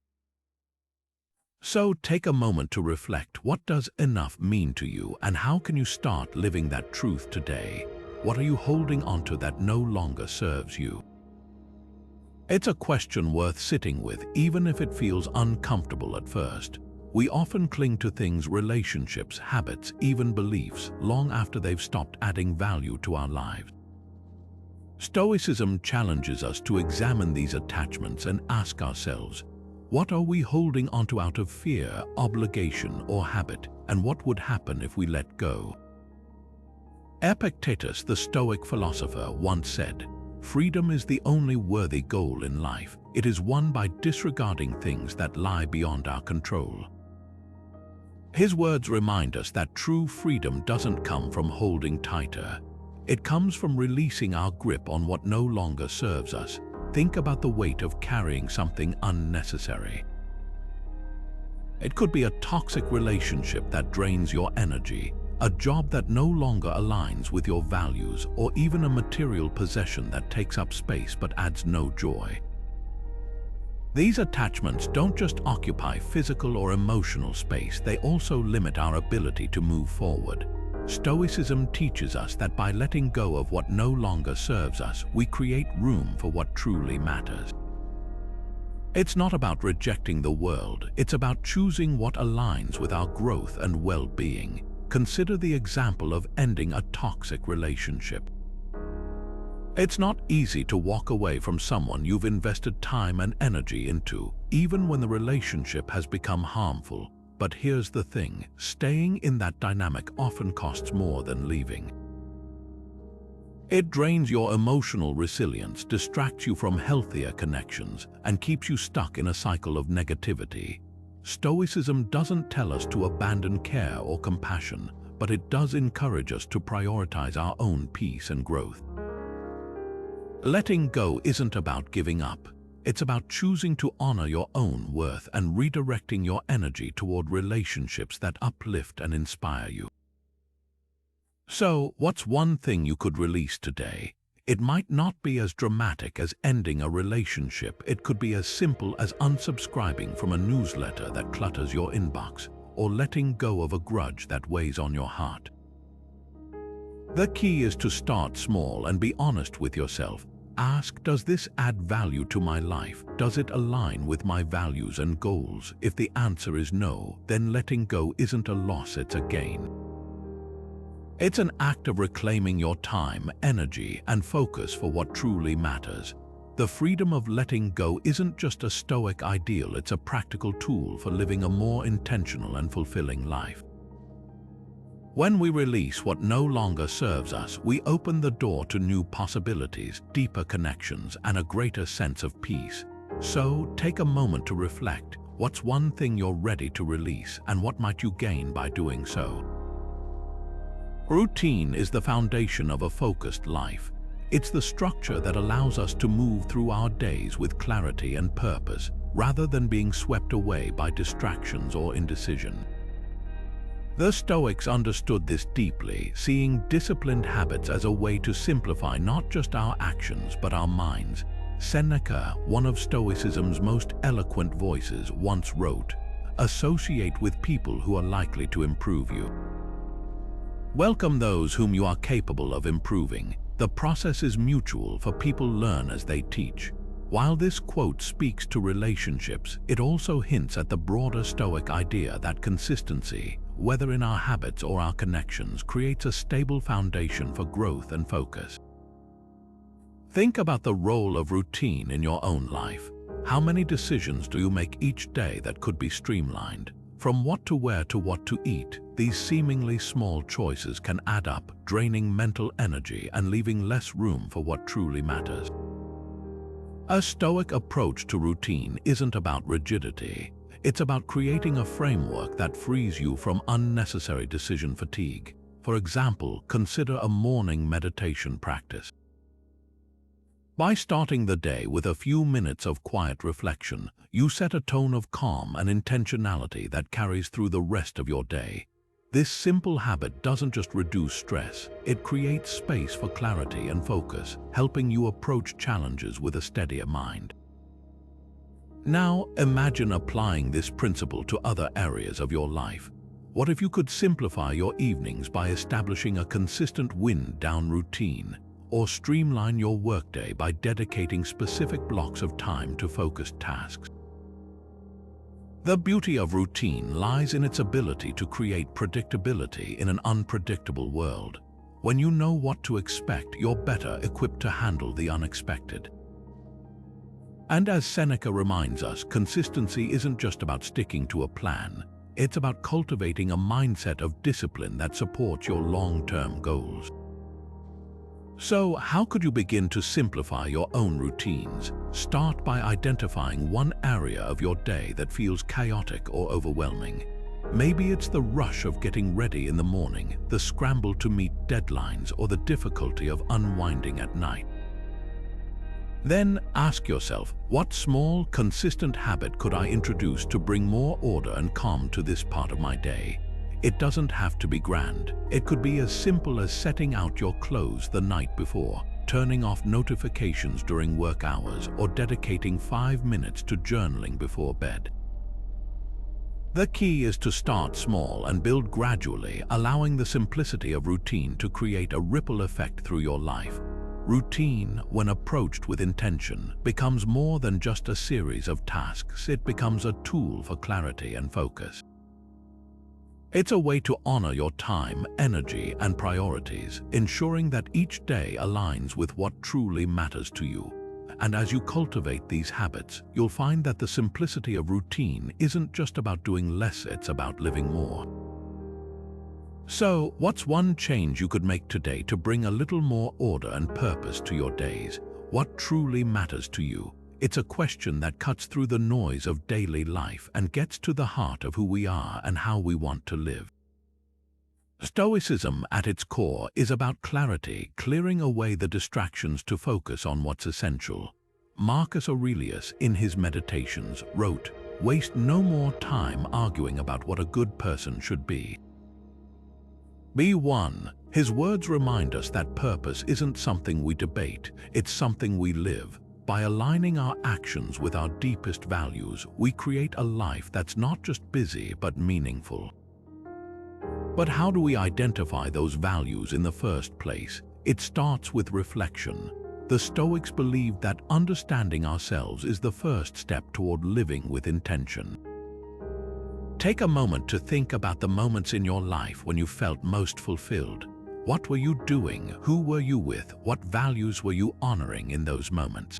So take a moment to reflect: what does enough mean to you, and how can you start living that truth today? What are you holding onto that no longer serves you? It's a question worth sitting with, even if it feels uncomfortable at first. We often cling to things, relationships, habits, even beliefs, long after they've stopped adding value to our lives. Stoicism challenges us to examine these attachments and ask ourselves, what are we holding onto out of fear, obligation, or habit, and what would happen if we let go? Epictetus, the Stoic philosopher, once said, "Freedom is the only worthy goal in life. It is won by disregarding things that lie beyond our control." His words remind us that true freedom doesn't come from holding tighter. It comes from releasing our grip on what no longer serves us. Think about the weight of carrying something unnecessary. It could be a toxic relationship that drains your energy, a job that no longer aligns with your values, or even a material possession that takes up space but adds no joy. These attachments don't just occupy physical or emotional space, they also limit our ability to move forward. Stoicism teaches us that by letting go of what no longer serves us, we create room for what truly matters. It's not about rejecting the world, it's about choosing what aligns with our growth and well-being. Consider the example of ending a toxic relationship. It's not easy to walk away from someone you've invested time and energy into, even when the relationship has become harmful. But here's the thing: staying in that dynamic often costs more than leaving. It drains your emotional resilience, distracts you from healthier connections, and keeps you stuck in a cycle of negativity. Stoicism doesn't tell us to abandon care or compassion, but it does encourage us to prioritize our own peace and growth. Letting go isn't about giving up. It's about choosing to honor your own worth and redirecting your energy toward relationships that uplift and inspire you. So, what's one thing you could release today? It might not be as dramatic as ending a relationship. It could be as simple as unsubscribing from a newsletter that clutters your inbox, or letting go of a grudge that weighs on your heart. The key is to start small and be honest with yourself. Ask, does this add value to my life? Does it align with my values and goals? If the answer is no, then letting go isn't a loss, it's a gain. It's an act of reclaiming your time, energy, and focus for what truly matters. The freedom of letting go isn't just a Stoic ideal, it's a practical tool for living a more intentional and fulfilling life. When we release what no longer serves us, we open the door to new possibilities, deeper connections, and a greater sense of peace. So, take a moment to reflect. What's one thing you're ready to release, and what might you gain by doing so? Routine is the foundation of a focused life. It's the structure that allows us to move through our days with clarity and purpose, rather than being swept away by distractions or indecision. The Stoics understood this deeply, seeing disciplined habits as a way to simplify not just our actions but our minds. Seneca, one of Stoicism's most eloquent voices, once wrote, "Associate with people who are likely to improve you. Welcome those whom you are capable of improving. The process is mutual, for people learn as they teach." While this quote speaks to relationships, it also hints at the broader Stoic idea that consistency, whether in our habits or our connections, creates a stable foundation for growth and focus. Think about the role of routine in your own life. How many decisions do you make each day that could be streamlined? From what to wear to what to eat, these seemingly small choices can add up, draining mental energy and leaving less room for what truly matters. A Stoic approach to routine isn't about rigidity. It's about creating a framework that frees you from unnecessary decision fatigue. For example, consider a morning meditation practice. By starting the day with a few minutes of quiet reflection, you set a tone of calm and intentionality that carries through the rest of your day. This simple habit doesn't just reduce stress, it creates space for clarity and focus, helping you approach challenges with a steadier mind. Now, imagine applying this principle to other areas of your life. What if you could simplify your evenings by establishing a consistent wind-down routine? Or streamline your workday by dedicating specific blocks of time to focused tasks? The beauty of routine lies in its ability to create predictability in an unpredictable world. When you know what to expect, you're better equipped to handle the unexpected. And as Seneca reminds us, consistency isn't just about sticking to a plan. It's about cultivating a mindset of discipline that supports your long-term goals. So, how could you begin to simplify your own routines? Start by identifying one area of your day that feels chaotic or overwhelming. Maybe it's the rush of getting ready in the morning, the scramble to meet deadlines, or the difficulty of unwinding at night. Then ask yourself, what small, consistent habit could I introduce to bring more order and calm to this part of my day? It doesn't have to be grand. It could be as simple as setting out your clothes the night before, turning off notifications during work hours, or dedicating 5 minutes to journaling before bed. The key is to start small and build gradually, allowing the simplicity of routine to create a ripple effect through your life. Routine, when approached with intention, becomes more than just a series of tasks. It becomes a tool for clarity and focus. It's a way to honor your time, energy, and priorities, ensuring that each day aligns with what truly matters to you. And as you cultivate these habits, you'll find that the simplicity of routine isn't just about doing less, it's about living more. So, what's one change you could make today to bring a little more order and purpose to your days? What truly matters to you? It's a question that cuts through the noise of daily life and gets to the heart of who we are and how we want to live. Stoicism, at its core, is about clarity, clearing away the distractions to focus on what's essential. Marcus Aurelius, in his Meditations, wrote, "Waste no more time arguing about what a good person should be. Be one." His words remind us that purpose isn't something we debate, it's something we live. By aligning our actions with our deepest values, we create a life that's not just busy but meaningful. But how do we identify those values in the first place? It starts with reflection. The Stoics believed that understanding ourselves is the first step toward living with intention. Take a moment to think about the moments in your life when you felt most fulfilled. What were you doing? Who were you with? What values were you honoring in those moments?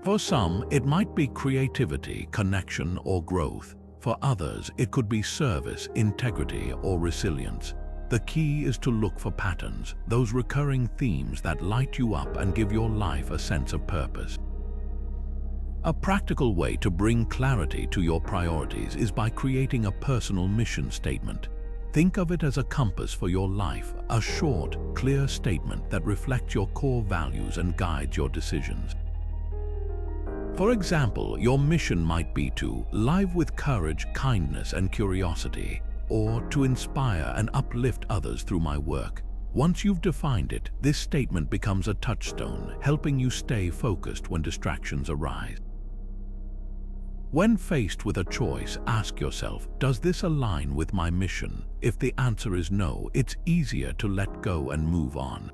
For some, it might be creativity, connection, or growth. For others, it could be service, integrity, or resilience. The key is to look for patterns, those recurring themes that light you up and give your life a sense of purpose. A practical way to bring clarity to your priorities is by creating a personal mission statement. Think of it as a compass for your life, a short, clear statement that reflects your core values and guides your decisions. For example, your mission might be to live with courage, kindness, and curiosity, or to inspire and uplift others through my work. Once you've defined it, this statement becomes a touchstone, helping you stay focused when distractions arise. When faced with a choice, ask yourself, does this align with my mission? If the answer is no, it's easier to let go and move on.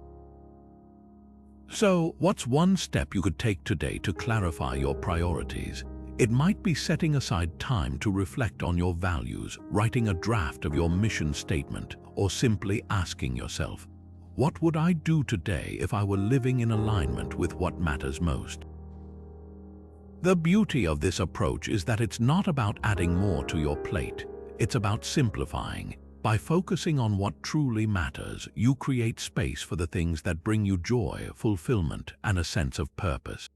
So, what's one step you could take today to clarify your priorities? It might be setting aside time to reflect on your values, writing a draft of your mission statement, or simply asking yourself, what would I do today if I were living in alignment with what matters most? The beauty of this approach is that it's not about adding more to your plate. It's about simplifying. By focusing on what truly matters, you create space for the things that bring you joy, fulfillment, and a sense of purpose.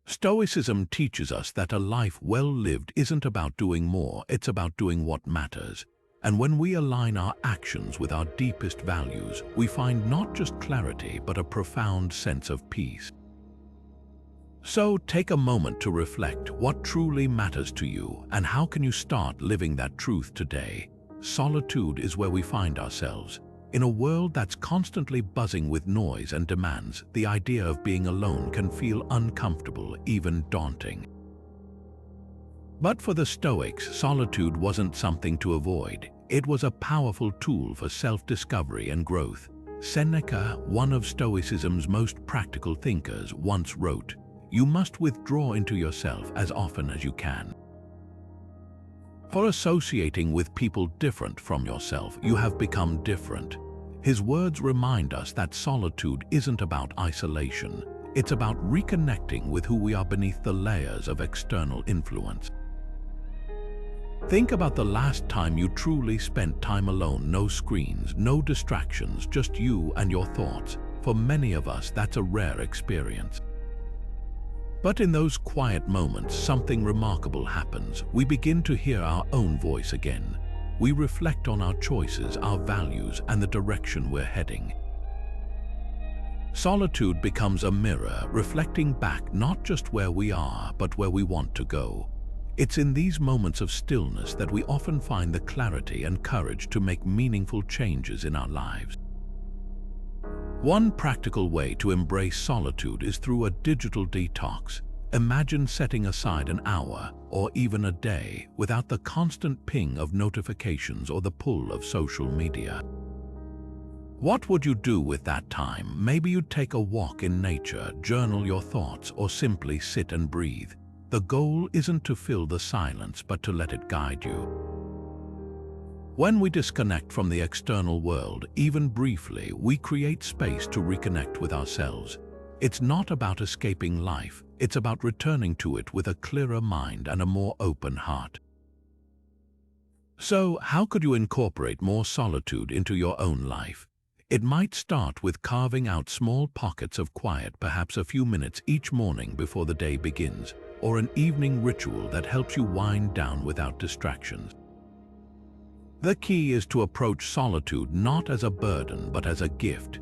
Stoicism teaches us that a life well lived isn't about doing more, it's about doing what matters. And when we align our actions with our deepest values, we find not just clarity, but a profound sense of peace. So take a moment to reflect what truly matters to you and how can you start living that truth today. Solitude is where we find ourselves. In a world that's constantly buzzing with noise and demands, the idea of being alone can feel uncomfortable, even daunting. But for the Stoics, solitude wasn't something to avoid. It was a powerful tool for self-discovery and growth. Seneca, one of Stoicism's most practical thinkers, once wrote, "You must withdraw into yourself as often as you can. For associating with people different from yourself, you have become different." His words remind us that solitude isn't about isolation. It's about reconnecting with who we are beneath the layers of external influence. Think about the last time you truly spent time alone, no screens, no distractions, just you and your thoughts. For many of us, that's a rare experience. But in those quiet moments, something remarkable happens. We begin to hear our own voice again. We reflect on our choices, our values, and the direction we're heading. Solitude becomes a mirror, reflecting back not just where we are, but where we want to go. It's in these moments of stillness that we often find the clarity and courage to make meaningful changes in our lives. One practical way to embrace solitude is through a digital detox. Imagine setting aside an hour or even a day without the constant ping of notifications or the pull of social media. What would you do with that time? Maybe you'd take a walk in nature, journal your thoughts, or simply sit and breathe. The goal isn't to fill the silence, but to let it guide you. When we disconnect from the external world, even briefly, we create space to reconnect with ourselves. It's not about escaping life, it's about returning to it with a clearer mind and a more open heart. So, how could you incorporate more solitude into your own life? It might start with carving out small pockets of quiet, perhaps a few minutes each morning before the day begins, or an evening ritual that helps you wind down without distractions. The key is to approach solitude not as a burden, but as a gift.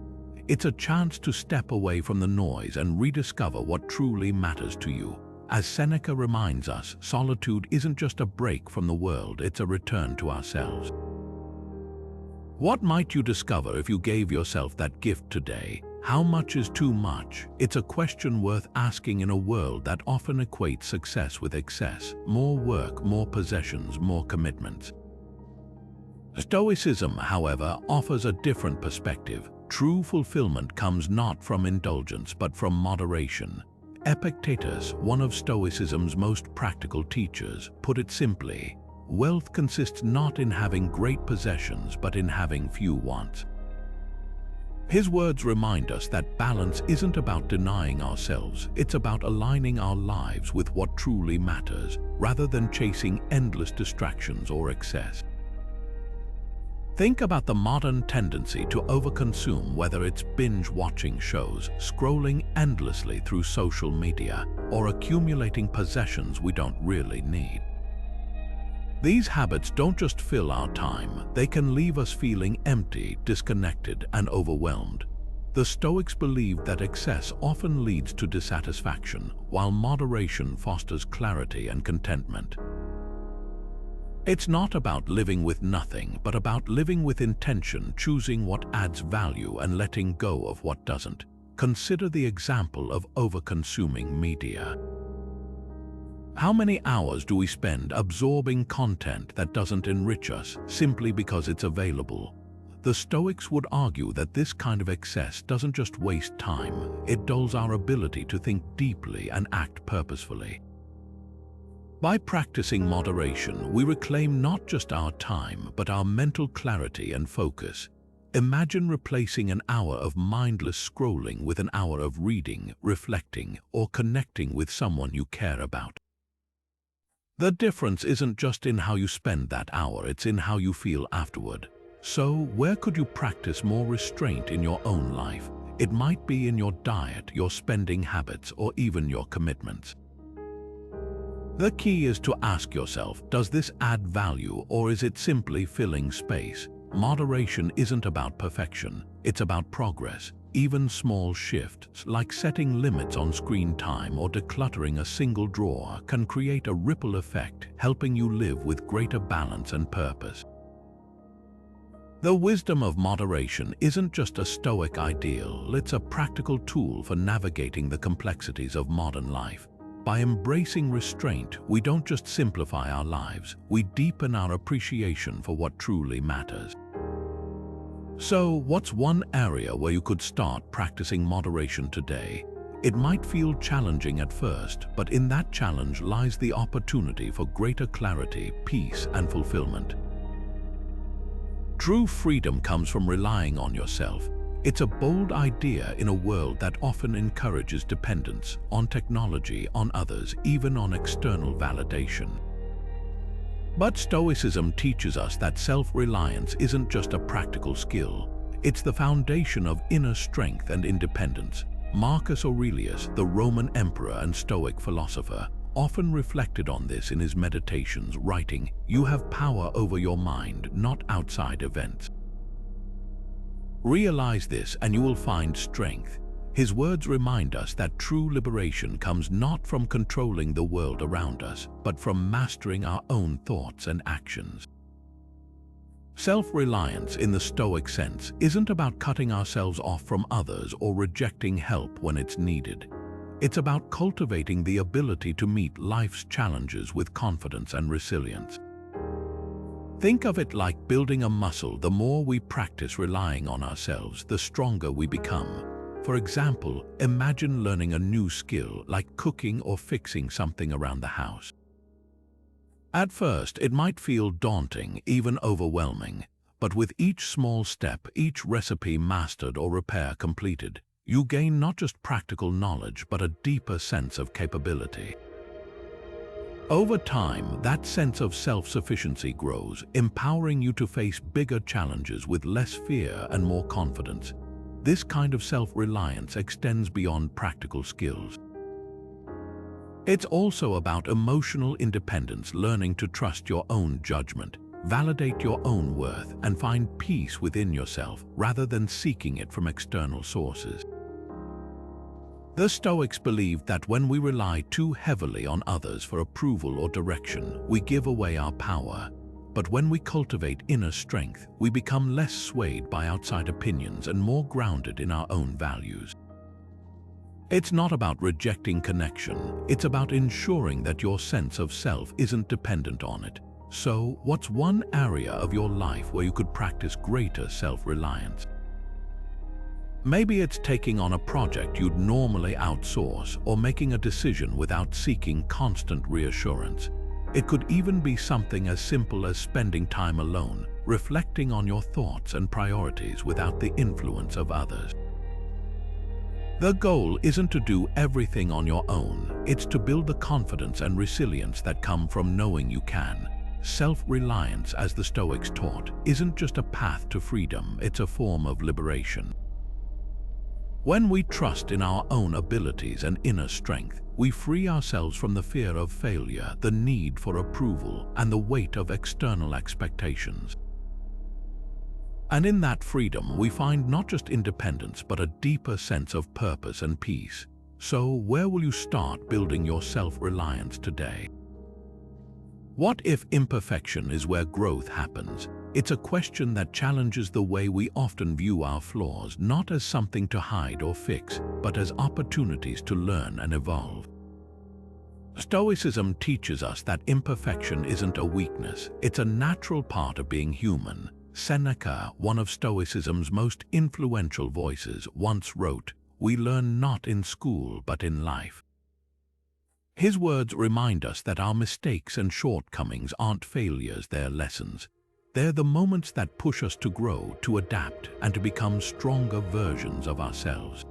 It's a chance to step away from the noise and rediscover what truly matters to you. As Seneca reminds us, solitude isn't just a break from the world, it's a return to ourselves. What might you discover if you gave yourself that gift today? How much is too much? It's a question worth asking in a world that often equates success with excess. More work, more possessions, more commitments. Stoicism, however, offers a different perspective. True fulfillment comes not from indulgence, but from moderation. Epictetus, one of Stoicism's most practical teachers, put it simply, wealth consists not in having great possessions, but in having few wants. His words remind us that balance isn't about denying ourselves, it's about aligning our lives with what truly matters, rather than chasing endless distractions or excess. Think about the modern tendency to overconsume, whether it's binge-watching shows, scrolling endlessly through social media, or accumulating possessions we don't really need. These habits don't just fill our time, they can leave us feeling empty, disconnected, and overwhelmed. The Stoics believed that excess often leads to dissatisfaction, while moderation fosters clarity and contentment. It's not about living with nothing, but about living with intention, choosing what adds value and letting go of what doesn't. Consider the example of overconsuming media. How many hours do we spend absorbing content that doesn't enrich us simply because it's available? The Stoics would argue that this kind of excess doesn't just waste time, it dulls our ability to think deeply and act purposefully. By practicing moderation, we reclaim not just our time, but our mental clarity and focus. Imagine replacing an hour of mindless scrolling with an hour of reading, reflecting, or connecting with someone you care about. The difference isn't just in how you spend that hour, it's in how you feel afterward. So, where could you practice more restraint in your own life? It might be in your diet, your spending habits, or even your commitments. The key is to ask yourself, does this add value or is it simply filling space? Moderation isn't about perfection, it's about progress. Even small shifts, like setting limits on screen time or decluttering a single drawer, can create a ripple effect, helping you live with greater balance and purpose. The wisdom of moderation isn't just a Stoic ideal, it's a practical tool for navigating the complexities of modern life. By embracing restraint, we don't just simplify our lives, we deepen our appreciation for what truly matters. So, what's one area where you could start practicing moderation today? It might feel challenging at first, but in that challenge lies the opportunity for greater clarity, peace, and fulfillment. True freedom comes from relying on yourself. It's a bold idea in a world that often encourages dependence on technology, on others, even on external validation. But Stoicism teaches us that self-reliance isn't just a practical skill. It's the foundation of inner strength and independence. Marcus Aurelius, the Roman emperor and Stoic philosopher, often reflected on this in his meditations, writing, "You have power over your mind, not outside events. Realize this and you will find strength." His words remind us that true liberation comes not from controlling the world around us, but from mastering our own thoughts and actions. Self-reliance in the Stoic sense isn't about cutting ourselves off from others or rejecting help when it's needed. It's about cultivating the ability to meet life's challenges with confidence and resilience. Think of it like building a muscle. The more we practice relying on ourselves, the stronger we become. For example, imagine learning a new skill like cooking or fixing something around the house. At first, it might feel daunting, even overwhelming, but with each small step, each recipe mastered or repair completed, you gain not just practical knowledge, but a deeper sense of capability. Over time, that sense of self-sufficiency grows, empowering you to face bigger challenges with less fear and more confidence. This kind of self-reliance extends beyond practical skills. It's also about emotional independence, learning to trust your own judgment, validate your own worth, and find peace within yourself rather than seeking it from external sources. The Stoics believed that when we rely too heavily on others for approval or direction, we give away our power. But when we cultivate inner strength, we become less swayed by outside opinions and more grounded in our own values. It's not about rejecting connection, it's about ensuring that your sense of self isn't dependent on it. So, what's one area of your life where you could practice greater self-reliance? Maybe it's taking on a project you'd normally outsource or making a decision without seeking constant reassurance. It could even be something as simple as spending time alone, reflecting on your thoughts and priorities without the influence of others. The goal isn't to do everything on your own, it's to build the confidence and resilience that come from knowing you can. Self-reliance, as the Stoics taught, isn't just a path to freedom, it's a form of liberation. When we trust in our own abilities and inner strength, we free ourselves from the fear of failure, the need for approval, and the weight of external expectations. And in that freedom, we find not just independence, but a deeper sense of purpose and peace. So, where will you start building your self-reliance today? What if imperfection is where growth happens? It's a question that challenges the way we often view our flaws, not as something to hide or fix, but as opportunities to learn and evolve. Stoicism teaches us that imperfection isn't a weakness, it's a natural part of being human. Seneca, one of Stoicism's most influential voices, once wrote, "We learn not in school but in life." His words remind us that our mistakes and shortcomings aren't failures, they're lessons. They're the moments that push us to grow, to adapt, and to become stronger versions of ourselves.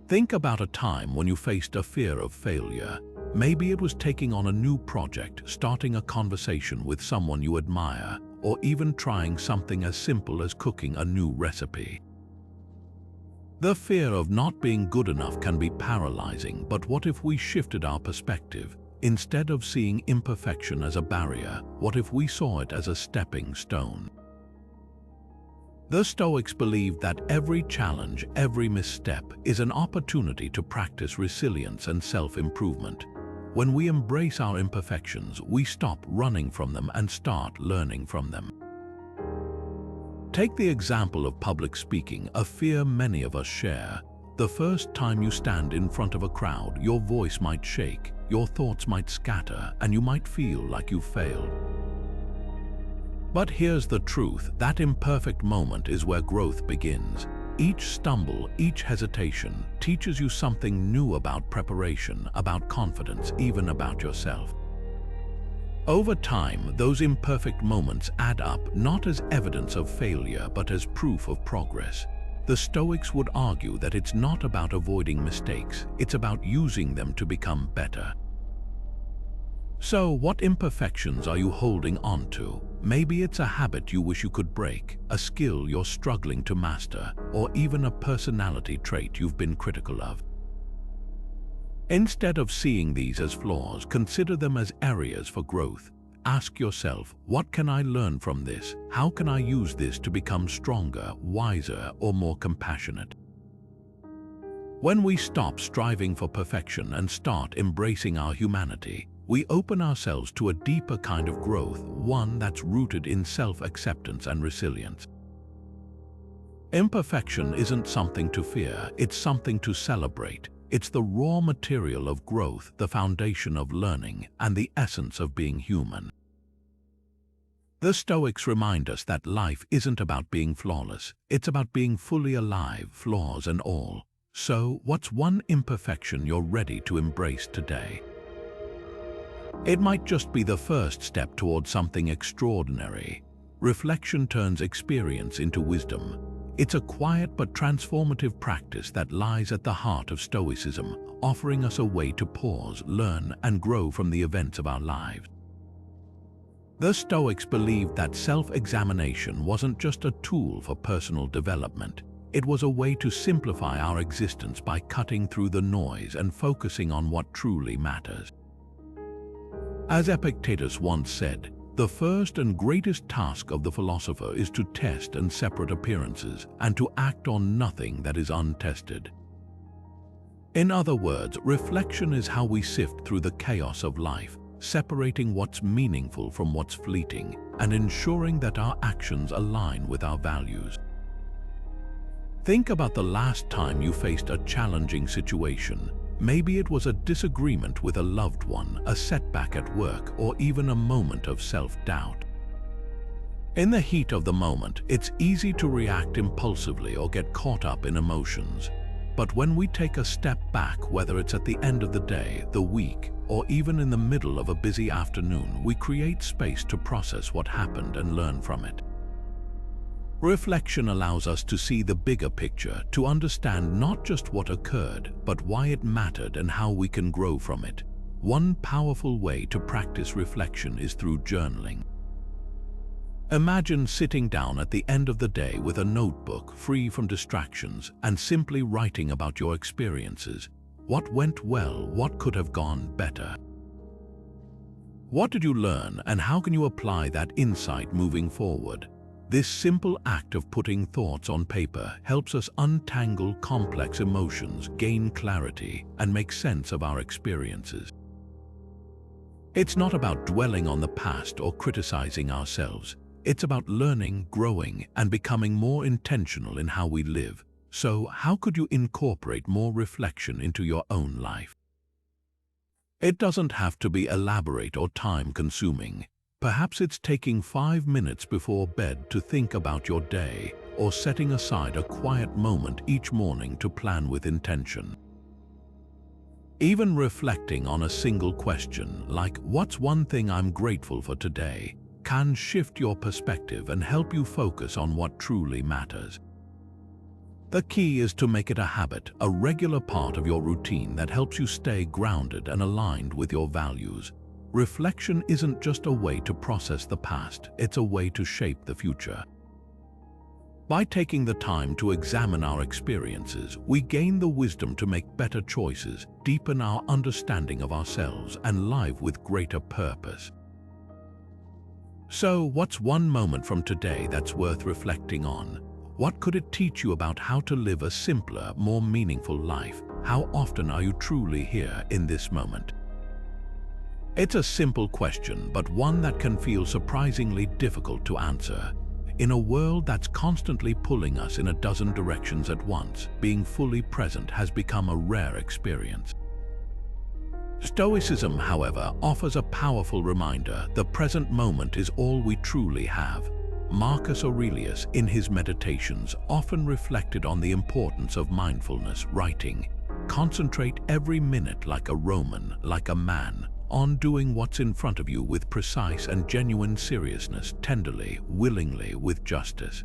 Think about a time when you faced a fear of failure. Maybe it was taking on a new project, starting a conversation with someone you admire, or even trying something as simple as cooking a new recipe. The fear of not being good enough can be paralyzing, but what if we shifted our perspective? Instead of seeing imperfection as a barrier, what if we saw it as a stepping stone? The Stoics believed that every challenge, every misstep, is an opportunity to practice resilience and self-improvement. When we embrace our imperfections, we stop running from them and start learning from them. Take the example of public speaking, a fear many of us share. The first time you stand in front of a crowd, your voice might shake, your thoughts might scatter, and you might feel like you've failed. But here's the truth, that imperfect moment is where growth begins. Each stumble, each hesitation teaches you something new about preparation, about confidence, even about yourself. Over time, those imperfect moments add up, not as evidence of failure, but as proof of progress. The Stoics would argue that it's not about avoiding mistakes, it's about using them to become better. So, what imperfections are you holding on to? Maybe it's a habit you wish you could break, a skill you're struggling to master, or even a personality trait you've been critical of. Instead of seeing these as flaws, consider them as areas for growth. Ask yourself, what can I learn from this? How can I use this to become stronger, wiser, or more compassionate? When we stop striving for perfection and start embracing our humanity, we open ourselves to a deeper kind of growth, one that's rooted in self-acceptance and resilience. Imperfection isn't something to fear, it's something to celebrate. It's the raw material of growth, the foundation of learning, and the essence of being human. The Stoics remind us that life isn't about being flawless, it's about being fully alive, flaws and all. So, what's one imperfection you're ready to embrace today? It might just be the first step towards something extraordinary. Reflection turns experience into wisdom. It's a quiet but transformative practice that lies at the heart of Stoicism, offering us a way to pause, learn, and grow from the events of our lives. The Stoics believed that self-examination wasn't just a tool for personal development. It was a way to simplify our existence by cutting through the noise and focusing on what truly matters. As Epictetus once said, the first and greatest task of the philosopher is to test and separate appearances, and to act on nothing that is untested. In other words, reflection is how we sift through the chaos of life, separating what's meaningful from what's fleeting, and ensuring that our actions align with our values. Think about the last time you faced a challenging situation. Maybe it was a disagreement with a loved one, a setback at work, or even a moment of self-doubt. In the heat of the moment, it's easy to react impulsively or get caught up in emotions. But when we take a step back, whether it's at the end of the day, the week, or even in the middle of a busy afternoon, we create space to process what happened and learn from it. Reflection allows us to see the bigger picture, to understand not just what occurred, but why it mattered and how we can grow from it. One powerful way to practice reflection is through journaling. Imagine sitting down at the end of the day with a notebook free from distractions and simply writing about your experiences. What went well? What could have gone better? What did you learn, and how can you apply that insight moving forward? This simple act of putting thoughts on paper helps us untangle complex emotions, gain clarity, and make sense of our experiences. It's not about dwelling on the past or criticizing ourselves. It's about learning, growing, and becoming more intentional in how we live. So, how could you incorporate more reflection into your own life? It doesn't have to be elaborate or time-consuming. Perhaps it's taking 5 minutes before bed to think about your day, or setting aside a quiet moment each morning to plan with intention. Even reflecting on a single question, like "What's one thing I'm grateful for today?" can shift your perspective and help you focus on what truly matters. The key is to make it a habit, a regular part of your routine that helps you stay grounded and aligned with your values. Reflection isn't just a way to process the past, it's a way to shape the future. By taking the time to examine our experiences, we gain the wisdom to make better choices, deepen our understanding of ourselves, and live with greater purpose. So, what's one moment from today that's worth reflecting on? What could it teach you about how to live a simpler, more meaningful life? How often are you truly here in this moment? It's a simple question, but one that can feel surprisingly difficult to answer. In a world that's constantly pulling us in a dozen directions at once, being fully present has become a rare experience. Stoicism, however, offers a powerful reminder: the present moment is all we truly have. Marcus Aurelius, in his Meditations, often reflected on the importance of mindfulness, writing, "Concentrate every minute like a Roman, like a man, on doing what's in front of you with precise and genuine seriousness, tenderly, willingly, with justice."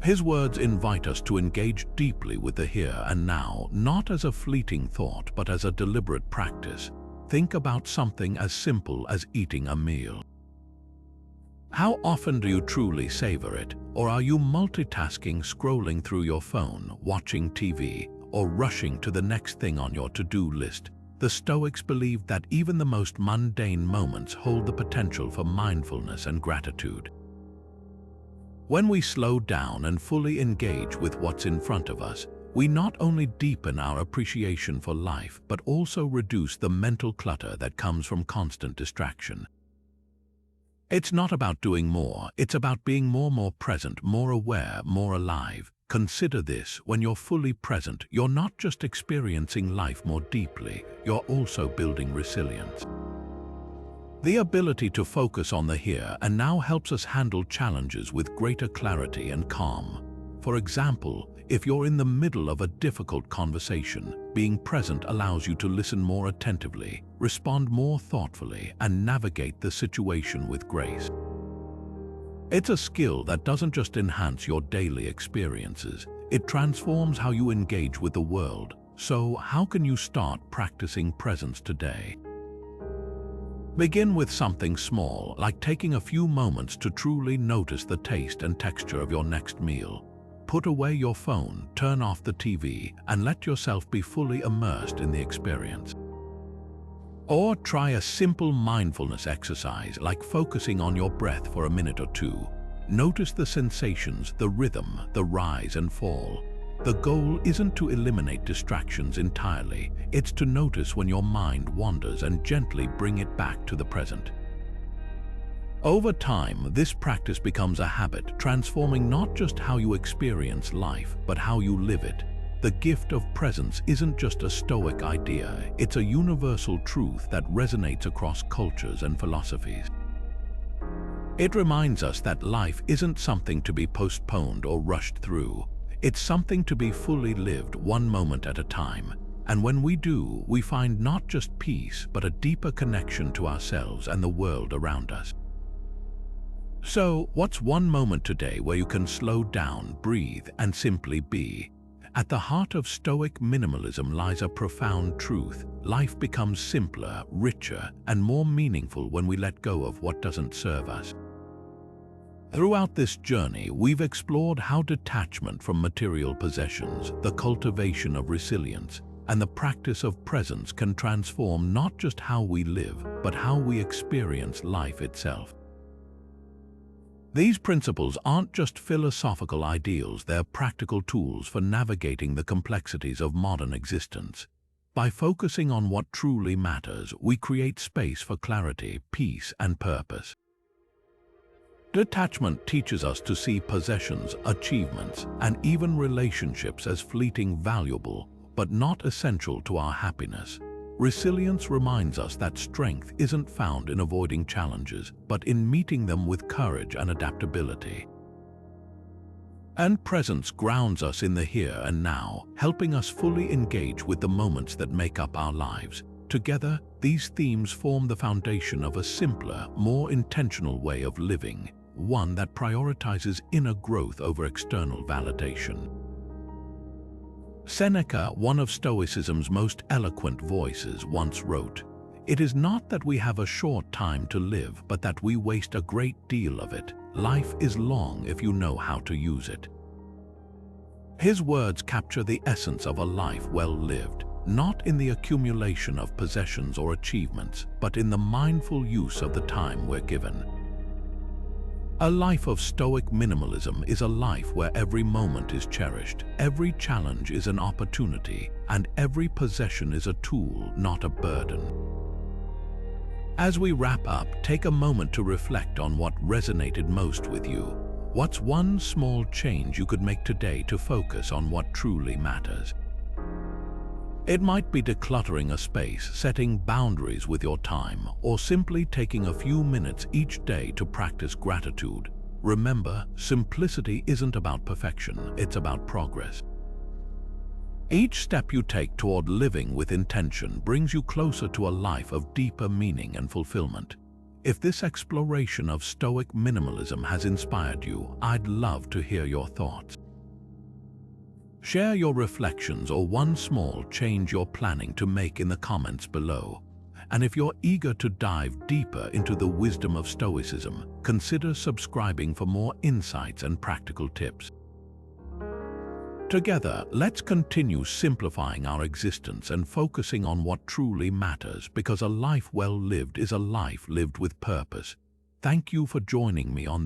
His words invite us to engage deeply with the here and now, not as a fleeting thought, but as a deliberate practice. Think about something as simple as eating a meal. How often do you truly savor it? Or are you multitasking, scrolling through your phone, watching TV, or rushing to the next thing on your to-do list? The Stoics believed that even the most mundane moments hold the potential for mindfulness and gratitude. When we slow down and fully engage with what's in front of us, we not only deepen our appreciation for life, but also reduce the mental clutter that comes from constant distraction. It's not about doing more, it's about being more present, more aware, more alive. Consider this: when you're fully present, you're not just experiencing life more deeply, you're also building resilience. The ability to focus on the here and now helps us handle challenges with greater clarity and calm. For example, if you're in the middle of a difficult conversation, being present allows you to listen more attentively, respond more thoughtfully, and navigate the situation with grace. It's a skill that doesn't just enhance your daily experiences, it transforms how you engage with the world. So, how can you start practicing presence today? Begin with something small, like taking a few moments to truly notice the taste and texture of your next meal. Put away your phone, turn off the TV, and let yourself be fully immersed in the experience. Or try a simple mindfulness exercise, like focusing on your breath for a minute or two. Notice the sensations, the rhythm, the rise and fall. The goal isn't to eliminate distractions entirely, it's to notice when your mind wanders and gently bring it back to the present. Over time, this practice becomes a habit, transforming not just how you experience life, but how you live it. The gift of presence isn't just a Stoic idea, it's a universal truth that resonates across cultures and philosophies. It reminds us that life isn't something to be postponed or rushed through. It's something to be fully lived, one moment at a time. And when we do, we find not just peace, but a deeper connection to ourselves and the world around us. So, what's one moment today where you can slow down, breathe, and simply be? At the heart of Stoic minimalism lies a profound truth. Life becomes simpler, richer, and more meaningful when we let go of what doesn't serve us. Throughout this journey, we've explored how detachment from material possessions, the cultivation of resilience, and the practice of presence can transform not just how we live, but how we experience life itself. These principles aren't just philosophical ideals, they're practical tools for navigating the complexities of modern existence. By focusing on what truly matters, we create space for clarity, peace, and purpose. Detachment teaches us to see possessions, achievements, and even relationships as fleeting, valuable, but not essential to our happiness. Resilience reminds us that strength isn't found in avoiding challenges, but in meeting them with courage and adaptability. And presence grounds us in the here and now, helping us fully engage with the moments that make up our lives. Together, these themes form the foundation of a simpler, more intentional way of living, one that prioritizes inner growth over external validation. Seneca, one of Stoicism's most eloquent voices, once wrote, "It is not that we have a short time to live, but that we waste a great deal of it. Life is long if you know how to use it." His words capture the essence of a life well lived, not in the accumulation of possessions or achievements, but in the mindful use of the time we're given. A life of stoic minimalism is a life where every moment is cherished, every challenge is an opportunity, and every possession is a tool, not a burden. As we wrap up, take a moment to reflect on what resonated most with you. What's one small change you could make today to focus on what truly matters? It might be decluttering a space, setting boundaries with your time, or simply taking a few minutes each day to practice gratitude. Remember, simplicity isn't about perfection, it's about progress. Each step you take toward living with intention brings you closer to a life of deeper meaning and fulfillment. If this exploration of Stoic minimalism has inspired you, I'd love to hear your thoughts. Share your reflections or one small change you're planning to make in the comments below. And if you're eager to dive deeper into the wisdom of Stoicism, consider subscribing for more insights and practical tips. Together, let's continue simplifying our existence and focusing on what truly matters, because a life well lived is a life lived with purpose. Thank you for joining me on this